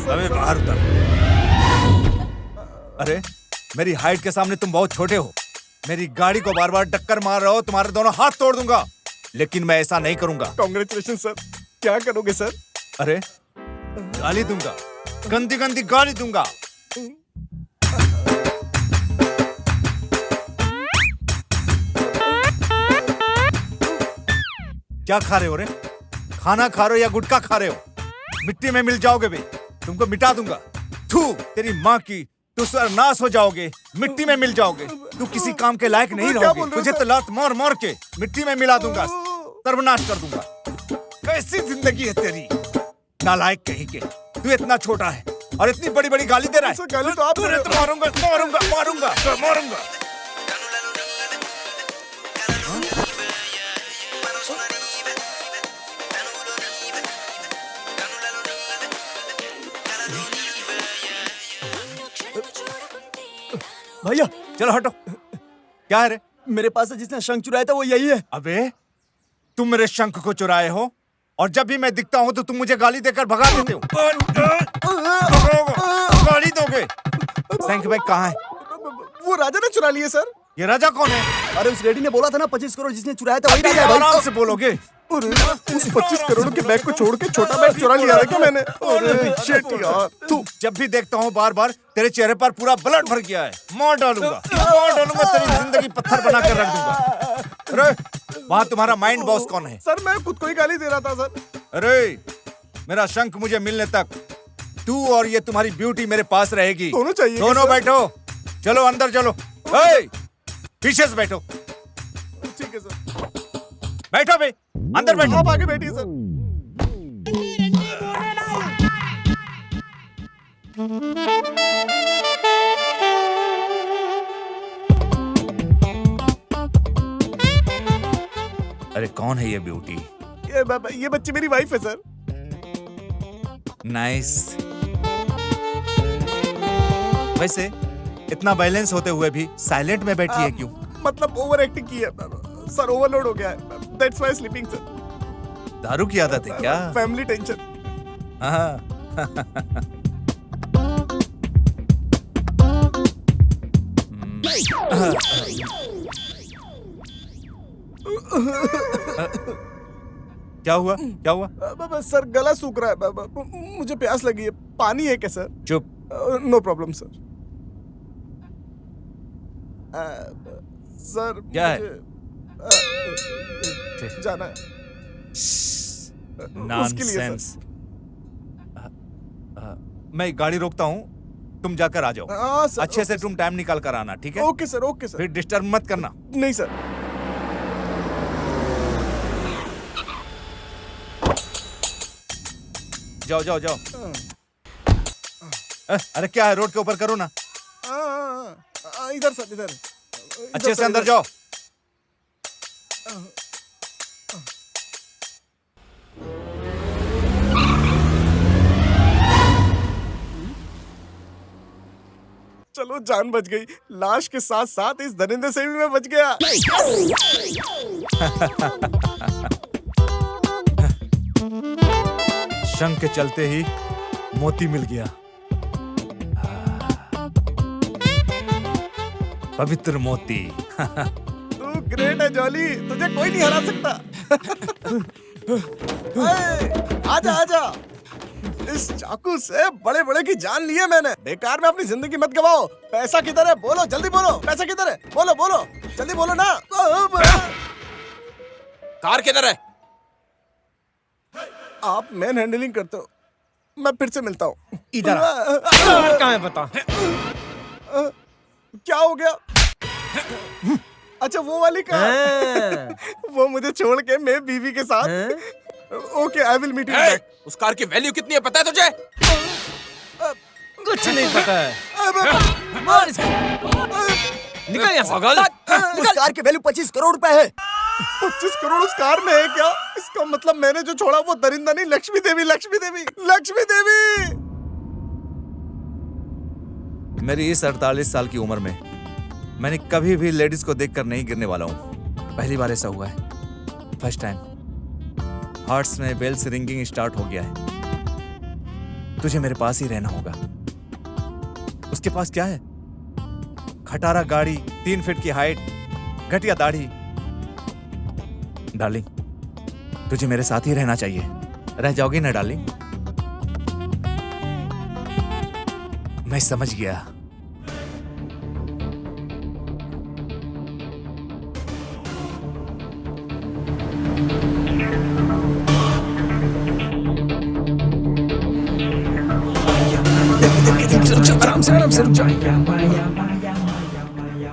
अबे बाहर उतर। अरे मेरी हाइट के सामने तुम बहुत छोटे हो। मेरी गाड़ी को बार बार टक्कर मार रहे हो, तुम्हारे दोनों हाथ तोड़ दूंगा। लेकिन मैं ऐसा नहीं करूंगा। Congratulation sir. क्या करोगे सर? अरे गाली दूंगा, गंदी गंदी गाली दूंगा। क्या खा रहे हो रे? खाना खा रहे हो या गुटखा खा रहे हो? मिट्टी में मिल जाओगे बे, तुमको मिटा दूंगा। थू तेरी माँ की, तू सर्वनाश हो जाओगे, मिट्टी में मिल जाओगे। तू किसी काम के लायक नहीं रहोगे। तुझे तो लात मार मार के मिट्टी में मिला दूंगा, सर्वनाश कर दूंगा। कैसी जिंदगी है तेरी, नालायक कहीं के। तू इतना छोटा है और इतनी बड़ी बड़ी गाली दे रहा है। गाली तो आप मारूंगा मारूंगा मारूंगा मारूंगा। भैया चलो हटो। क्या है रे? मेरे पास से जिसने शंख चुराया था वो यही है। अबे तुम मेरे शंख को चुराए हो और जब भी मैं दिखता हूं तो तुम मुझे गाली देकर भगा देते हो। गाली दोगे? शंख भाई कहाँ है? वो राजा ने चुरा लिए सर। ये राजा कौन है? अरे उस रेडी ने बोला था ना 25 करोड़ जिसने चुराया था वही राजा है आराम भाई। से बोलोगे। अरे उस 25 करोड़ के बैग को छोड़ के छोटा बैग चुरा लिया है क्या मैंने? अरे शिट यार। तू जब भी देखता हूँ बार बार तेरे चेहरे पर पूरा ब्लड भर गया है। मार डालूंगा तेरी जिंदगी पत्थर बना कर रख दूंगा। अरे वहाँ तुम्हारा माइंड बॉस कौन है? सर मैं खुद को ही गाली दे रहा था सर। अरे मेरा शंख मुझे मिलने तक तू और ये तुम्हारी ब्यूटी मेरे पास रहेगी। दोनों चाहिए। दोनों बैठो, चलो अंदर चलो। पीछे से बैठो। ठीक है सर। बैठो बे, अंदर बैठो। आप आगे बैठिए सर। अरे कौन है ये ब्यूटी? ये बच्ची मेरी वाइफ है सर। नाइस। वैसे इतना बैलेंस होते हुए भी साइलेंट में बैठी है क्यों? मतलब ओवर एक्टिंग की है सर, ओवरलोड हो गया है। That's why sleeping sir. दारू की आदत है क्या? Family tension. क्या हुआ? क्या हुआ? सर गला सूख रहा है। मुझे प्यास लगी है। पानी है क्या सर? चुप। No problem sir. सर क्या है? जाना है। नॉनसेंस। मैं गाड़ी रोकता हूँ, तुम जाकर आ जाओ। अच्छे से तुम टाइम निकाल कर आना, ठीक है? Okay sir, okay sir. फिर डिस्टर्ब मत करना। नहीं सर। जाओ जाओ जाओ। अरे क्या है, रोड के ऊपर करो ना। इधर सर, इधर। अच्छे से अंदर जाओ। चलो जान बच गई। लाश के साथ साथ इस दरिंदे से भी मैं बच गया। शंख के चलते ही मोती मिल गया। पवित्र मोती। तू ग्रेट है जॉली, तुझे कोई नहीं हरा सकता। आजा आजा। इस चाकू से बड़े बड़े की जान ली है मैंने। बेकार में अपनी जिंदगी मत गवाओ। पैसा किधर है? बोलो जल्दी बोलो। पैसा किधर है? बोलो बोलो जल्दी बोलो ना। कार किधर है? आप मैन हैंडलिंग करते हो, मैं फिर से मिलता हूँ। इधर कहाँ है बता? क्या हो गया? अच्छा वो वाली कार। वो मुझे छोड़ के मैं बीवी के साथ। Okay I will meet you back. उस कार की वैल्यू कितनी है पता है तुझे? कुछ नहीं पता है। मार इसको। निकल यहाँ से। उस कार की वैल्यू 25 करोड़ रुपए है। 25 करोड़ उस कार में है क्या? इसका मतलब मैंने जो छोड़ा वो दरिंदा नहीं, लक्ष्मी देवी। लक्ष्मी देवी, लक्ष्मी देवी। मेरी इस 48 साल की उम्र में मैंने कभी भी लेडीज को देखकर नहीं गिरने वाला हूँ। पहली बार ऐसा हुआ है, फर्स्ट टाइम। हार्ट्स में बेल्स रिंगिंग स्टार्ट हो गया है। तुझे मेरे पास ही रहना होगा। उसके पास क्या है? खटारा गाड़ी, 3 फीट की हाइट, घटिया दाढ़ी। डार्लिंग, तुझे मेरे साथ ही रहना चाहिए। रह जाओगी ना डार्लिंग? मैं समझ गया। आराम से रुक जाओ।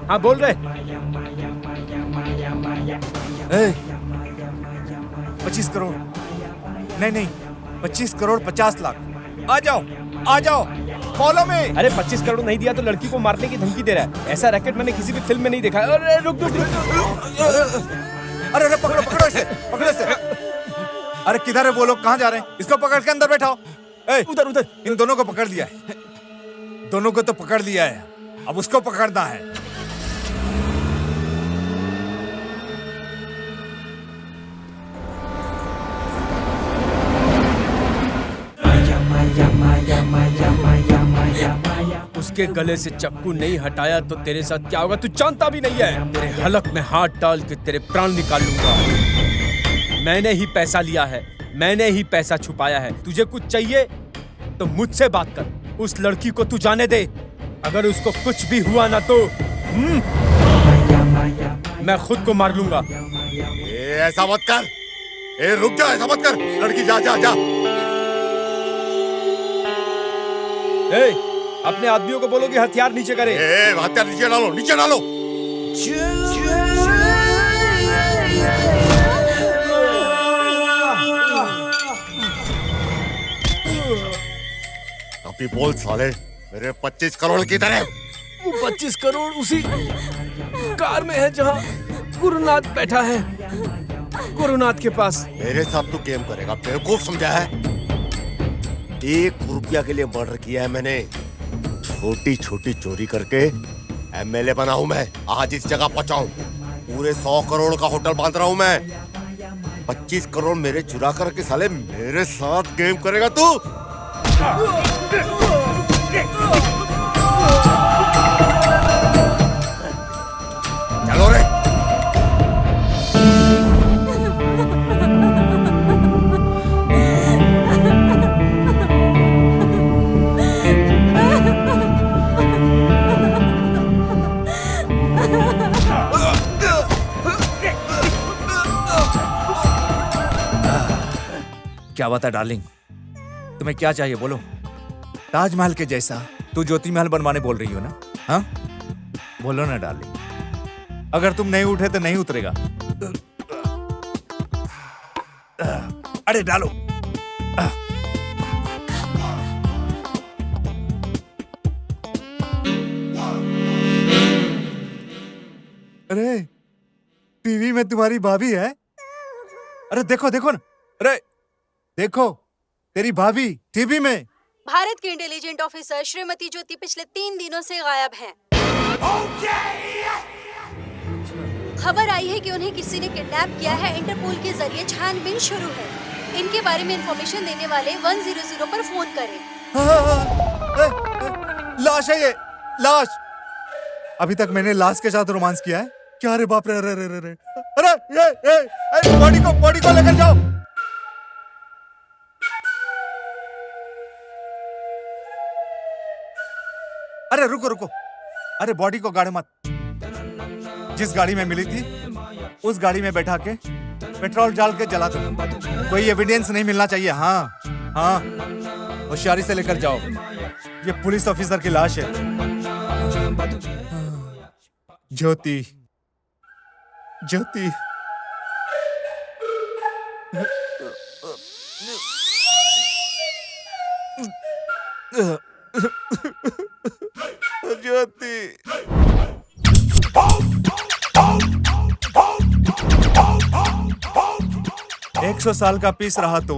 हाँ बोल रहे। 25 करोड़ नहीं, 25 करोड़ 50 लाख। आ जाओ आ जाओ, फॉलो में। अरे 25 करोड़ नहीं दिया तो लड़की को मारने की धमकी दे रहा है। ऐसा रैकेट मैंने किसी भी फिल्म में नहीं देखा। अरे रुक। अरे पकड़ो इसे, पकड़ो इसे। अरे किधर है वो लोग? कहाँ जा रहे हैं? इसको पकड़ के अंदर बैठाओ। उधर। इन दोनों को पकड़ लिया है। दोनों को तो पकड़ लिया है, अब उसको पकड़ना है। उसके गले से चक्कू नहीं हटाया तो तेरे साथ क्या होगा तू जानता भी नहीं है। तेरे हलक में हाथ डाल के तेरे प्राण निकाल लूंगा। मैंने ही पैसा लिया है, मैंने ही पैसा छुपाया है। तुझे कुछ चाहिए तो मुझसे बात कर। उस लड़की को तू जाने दे। अगर उसको कुछ भी हुआ ना तो मैं खुद को मार लूंगा। ऐसा मत कर। रुक जा, ऐसा मत कर। लड़की जा जा जा। अपने आदमियों को बोलो कि हथियार नीचे करे। हथियार नीचे डालो, नीचे डालो। अभी बोल साले, मेरे 25 करोड़ की तरह। वो 25 करोड़ उसी कार में है जहाँ गुरुनाथ बैठा है, गुरुनाथ के पास। मेरे साथ तू गेम करेगा, बेवकूफ समझा है? 1 रुपया के लिए मर्डर किया है मैंने। छोटी छोटी चोरी करके एमएलए बना हूं मैं। आज इस जगह पहुंचा हूं। पूरे 100 करोड़ का होटल बांध रहा हूं मैं। 25 करोड़ मेरे चुरा करके साले मेरे साथ गेम करेगा तू? चलो रे। क्या बात है डार्लिंग, तुम्हें क्या चाहिए बोलो। ताजमहल के जैसा तू ज्योति महल बनवाने बोल रही हो ना? हाँ बोलो ना डार्लिंग। अगर तुम नहीं उठे तो नहीं उतरेगा। अरे डालो। अरे टीवी में तुम्हारी भाभी है। अरे देखो देखो ना। अरे देखो तेरी भाभी टीवी में। भारत की इंटेलिजेंट ऑफिसर श्रीमती ज्योति पिछले 3 दिनों से गायब हैं। खबर आई है कि उन्हें किसी ने किडनैप किया है। इंटरपोल के जरिए छानबीन शुरू है। इनके बारे में इंफॉर्मेशन देने वाले 100 पर फोन करें। लाश है ये, लाश। अभी तक मैंने लाश के साथ रोमांस किया है क्या? रे बाप रे। अरे अरे अरे अरे बॉडी को लेकर जाओ। अरे रुको रुको। अरे बॉडी को गाड़ी मत। जिस गाड़ी में मिली थी उस गाड़ी में बैठा के पेट्रोल डाल के जला दो। कोई एविडेंस नहीं मिलना चाहिए। हाँ हाँ होशियारी से लेकर जाओ। ये पुलिस ऑफिसर की लाश है। ज्योति ज्योति ज्योति। 100 साल का पीस रहा तो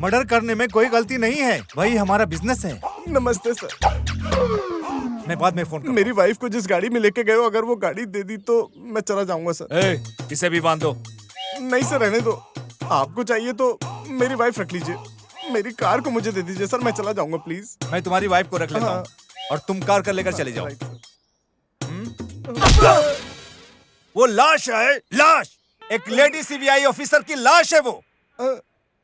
मर्डर करने में कोई गलती नहीं है। वही हमारा बिजनेस है। नमस्ते सर। मैं बाद में फोन करूंगा। मेरी वाइफ को जिस गाड़ी में लेके गए हो, अगर वो गाड़ी दे दी तो मैं चला जाऊंगा सर। इसे भी बांध दो। नहीं सर, रहने दो। आपको चाहिए तो मेरी वाइफ रख लीजिए। मेरी कार को मुझे दे दीजिए सर, मैं चला जाऊंगा प्लीज। मैं तुम्हारी वाइफ को रख लेता हूँ और तुम कार कर लेकर चले जाओ। वो लाश है, लाश। एक लेडी सीबीआई ऑफिसर की लाश है वो।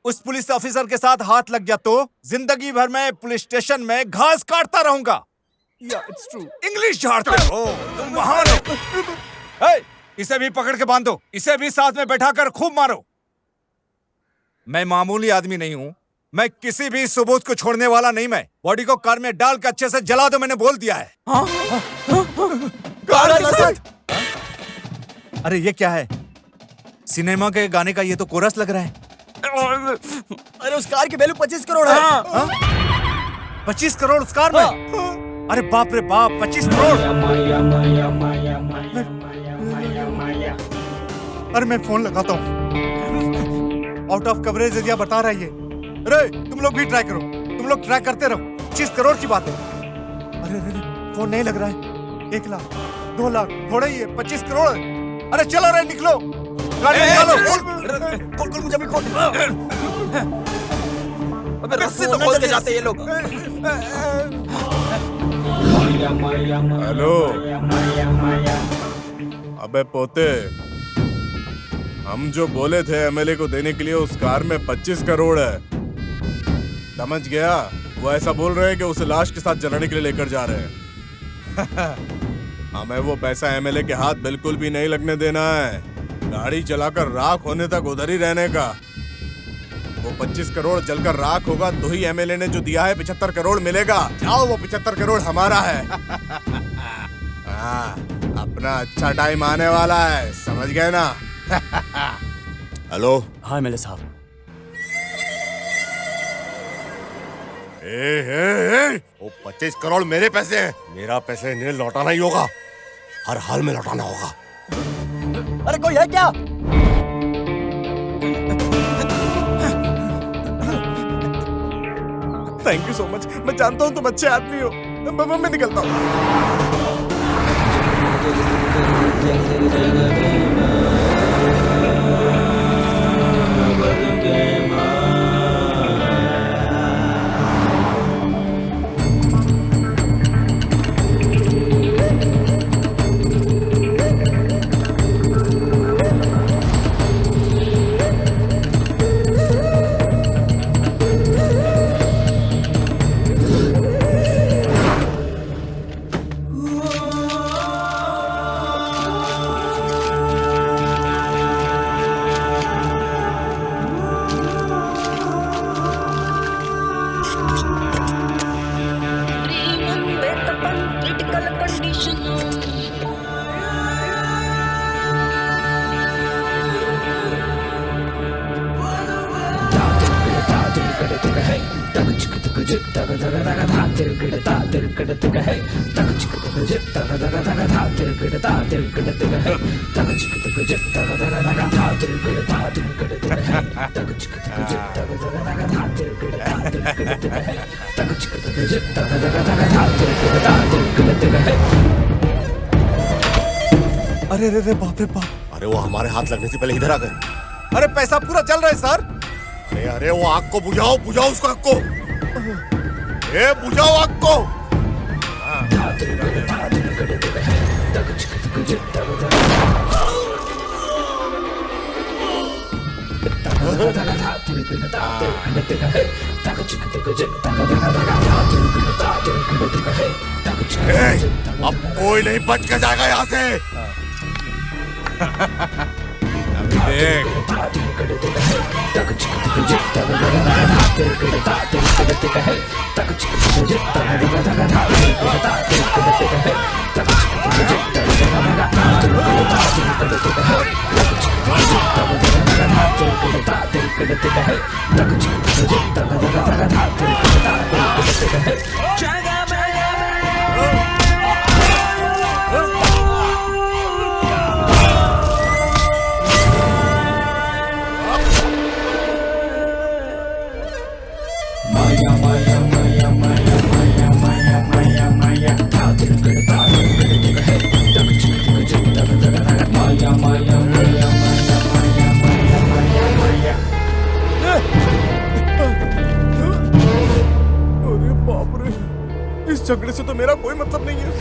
उस पुलिस ऑफिसर के साथ हाथ लग गया तो जिंदगी भर मैं पुलिस स्टेशन में घास काटता रहूंगा। It's true. इंग्लिश झाड़ते हो तुम। महान हो। इसे भी पकड़ के बांधो। इसे भी साथ में बैठाकर खूब मारो। मैं मामूली आदमी नहीं हूं। मैं किसी भी सबूत को छोड़ने वाला नहीं। मैं बॉडी को कार में डाल के अच्छे से जला दो, मैंने बोल दिया है। कार के साथ? अरे ये क्या है? सिनेमा के गाने का ये तो कोरस लग रहा है। अरे उस कार की वैल्यू 25 करोड़ है। 25 करोड़ उस कार में? अरे बाप रे बाप, 25 करोड़। अरे मैं फोन लगाता हूँ। आउट ऑफ कवरेज एरिया बता रहा है ये। अरे तुम लोग भी ट्राई करो। तुम लोग ट्राई करते रहो। 25 करोड़ की बात है। अरे फोन नहीं लग रहा है। 1 लाख 2 लाख थोड़ा ही है। 25 करोड़। अरे चलो रे, निकलो गाड़ी निकालो। खोल मुझे भी खोल। अबे रस्सी तो खोल के जाते ये लोग। हेलो। अबे पोते, हम जो बोले थे एमएलए को देने के लिए उस कार में 25 करोड़ है। समझ गया? वो ऐसा बोल रहे हैं कि उसे लाश के साथ जलाने के लिए लेकर जा रहे हैं। हमें वो पैसा एमएलए के हाथ बिल्कुल भी नहीं लगने देना है। गाड़ी चलाकर राख होने तक उधर ही रहने का। वो 25 करोड़ जलकर राख होगा तो ही एमएलए ने जो दिया है 75 करोड़ मिलेगा। जाओ, वो 75 करोड़ हमारा है। हाँ, अपना अच्छा टाइम आने वाला है, समझ गए ना? हेलो। हाँ एमएलए साहब। वो 25 करोड़ मेरे पैसे हैं। मेरा पैसे इन्हें लौटाना ही होगा, हर हाल में लौटाना होगा। अरे कोई है क्या? Thank you so much. मैं जानता हूँ तुम अच्छे आदमी हो। मैं निकलता हूँ। अरे रे रे बाप रे बाप। अरे वो हमारे हाथ लगने से पहले इधर आ गए। अरे पैसा पूरा जल रहा है सर। अरे अरे वो आग को बुझाओ, बुझाओ उसको आग को। ए बुझाओ आग को। अब कोई नहीं बच के जाएगा यहाँ से। अभी देख। अरे बाप रे, इस झगड़े से तो मेरा कोई मतलब नहीं है।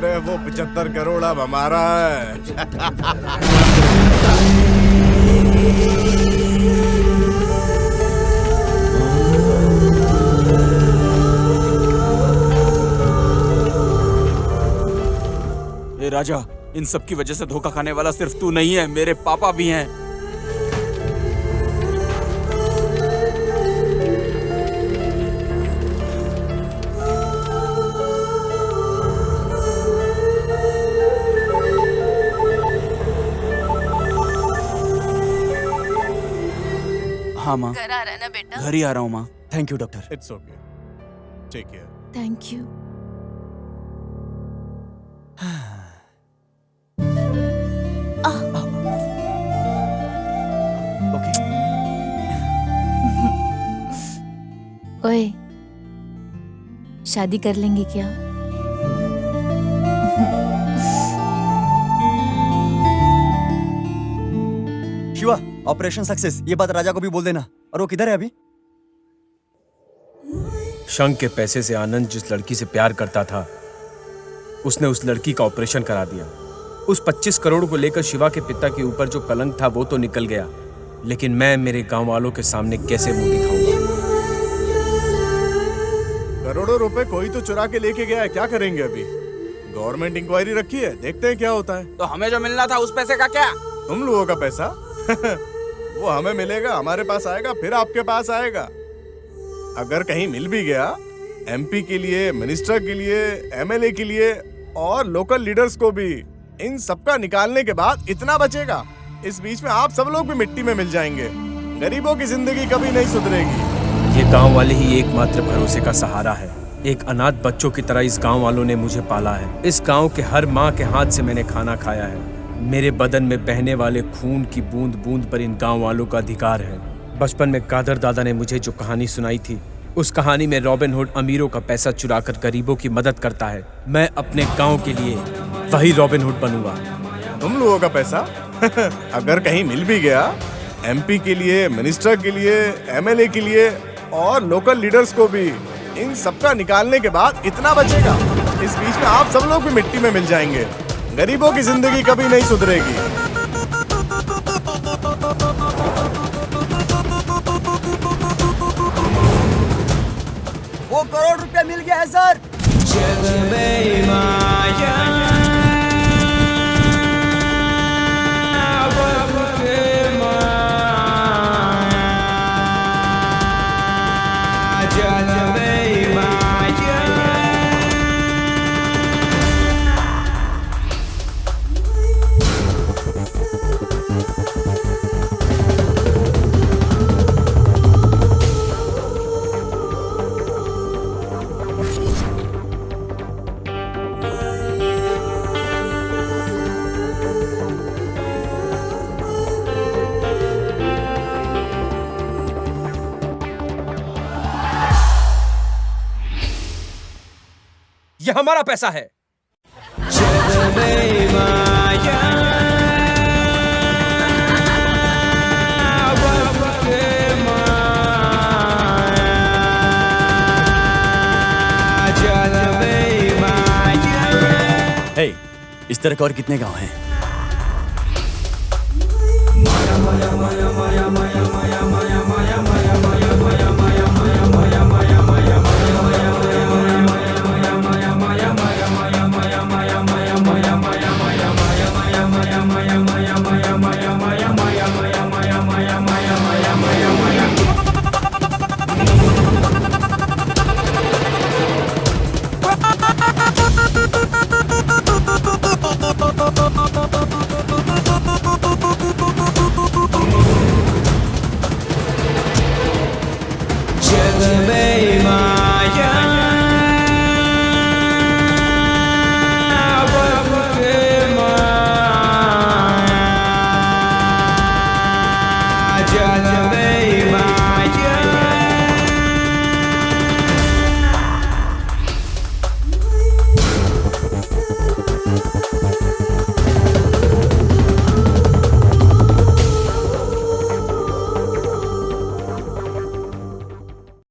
अरे वो 75 करोड़ अब हमारा है। ए राजा, इन सब की वजह से धोखा खाने वाला सिर्फ तू नहीं है, मेरे पापा भी हैं। हाँ माँ, घर आ रहा है ना बेटा? घर ही आ रहा हूँ माँ। Thank you doctor. It's okay, take care. Thank you. Okay. ओए, शादी कर लेंगे क्या? शिवा, ऑपरेशन सक्सेस, ये बात राजा को भी बोल देना। और वो किधर है अभी? शंख के पैसे से आनंद जिस लड़की से प्यार करता था, उसने उस लड़की का ऑपरेशन करा दिया। उस 25 करोड़ को लेकर शिवा के पिता के ऊपर जो कलंक था वो तो निकल गया, लेकिन मैं मेरे गांव वालों के सामने कैसे मुंह दिखाऊंगा? करोड़ों रुपए कोई तो चुरा के लेके गया है, क्या करेंगे अभी? गवर्नमेंट इंक्वायरी रखी है, देखते हैं क्या होता है। तो हमें जो मिलना था उस पैसे का क्या? तुम लोगों का पैसा वो हमें मिलेगा, हमारे पास आएगा, फिर आपके पास आएगा। अगर कहीं मिल भी गया, एमपी के लिए, मिनिस्टर के लिए, एमएलए के लिए और लोकल लीडर्स को भी, इन सबका निकालने के बाद इतना बचेगा। इस बीच में आप सब लोग भी मिट्टी में मिल जाएंगे। गरीबों की जिंदगी कभी नहीं सुधरेगी। ये गांव वाले ही एकमात्र भरोसे का सहारा है। एक अनाथ बच्चों की तरह इस गांव वालों ने मुझे पाला है। इस गांव के हर माँ के हाथ से मैंने खाना खाया है। मेरे बदन में बहने वाले खून की बूंद बूंद पर इन गांव वालों का अधिकार है। बचपन में कादर दादा ने मुझे जो कहानी सुनाई थी, उस कहानी में रॉबिन हुड अमीरों का पैसा चुराकर गरीबों की मदद करता है। मैं अपने गांव के लिए वही रॉबिन हुड बनूंगा। तुम लोगों का पैसा अगर कहीं मिल भी गया, एमपी के लिए, मिनिस्टर के लिए, एमएलए के लिए और लोकल लीडर्स को भी, इन सबका निकालने के बाद इतना बचेगा। इस बीच में आप सब लोग भी मिट्टी में मिल जाएंगे। गरीबों की जिंदगी कभी नहीं सुधरेगी। वो करोड़ रुपया मिल गया है सर। ये हमारा पैसा है। हे, इस तरह के और कितने गांव हैं? जग में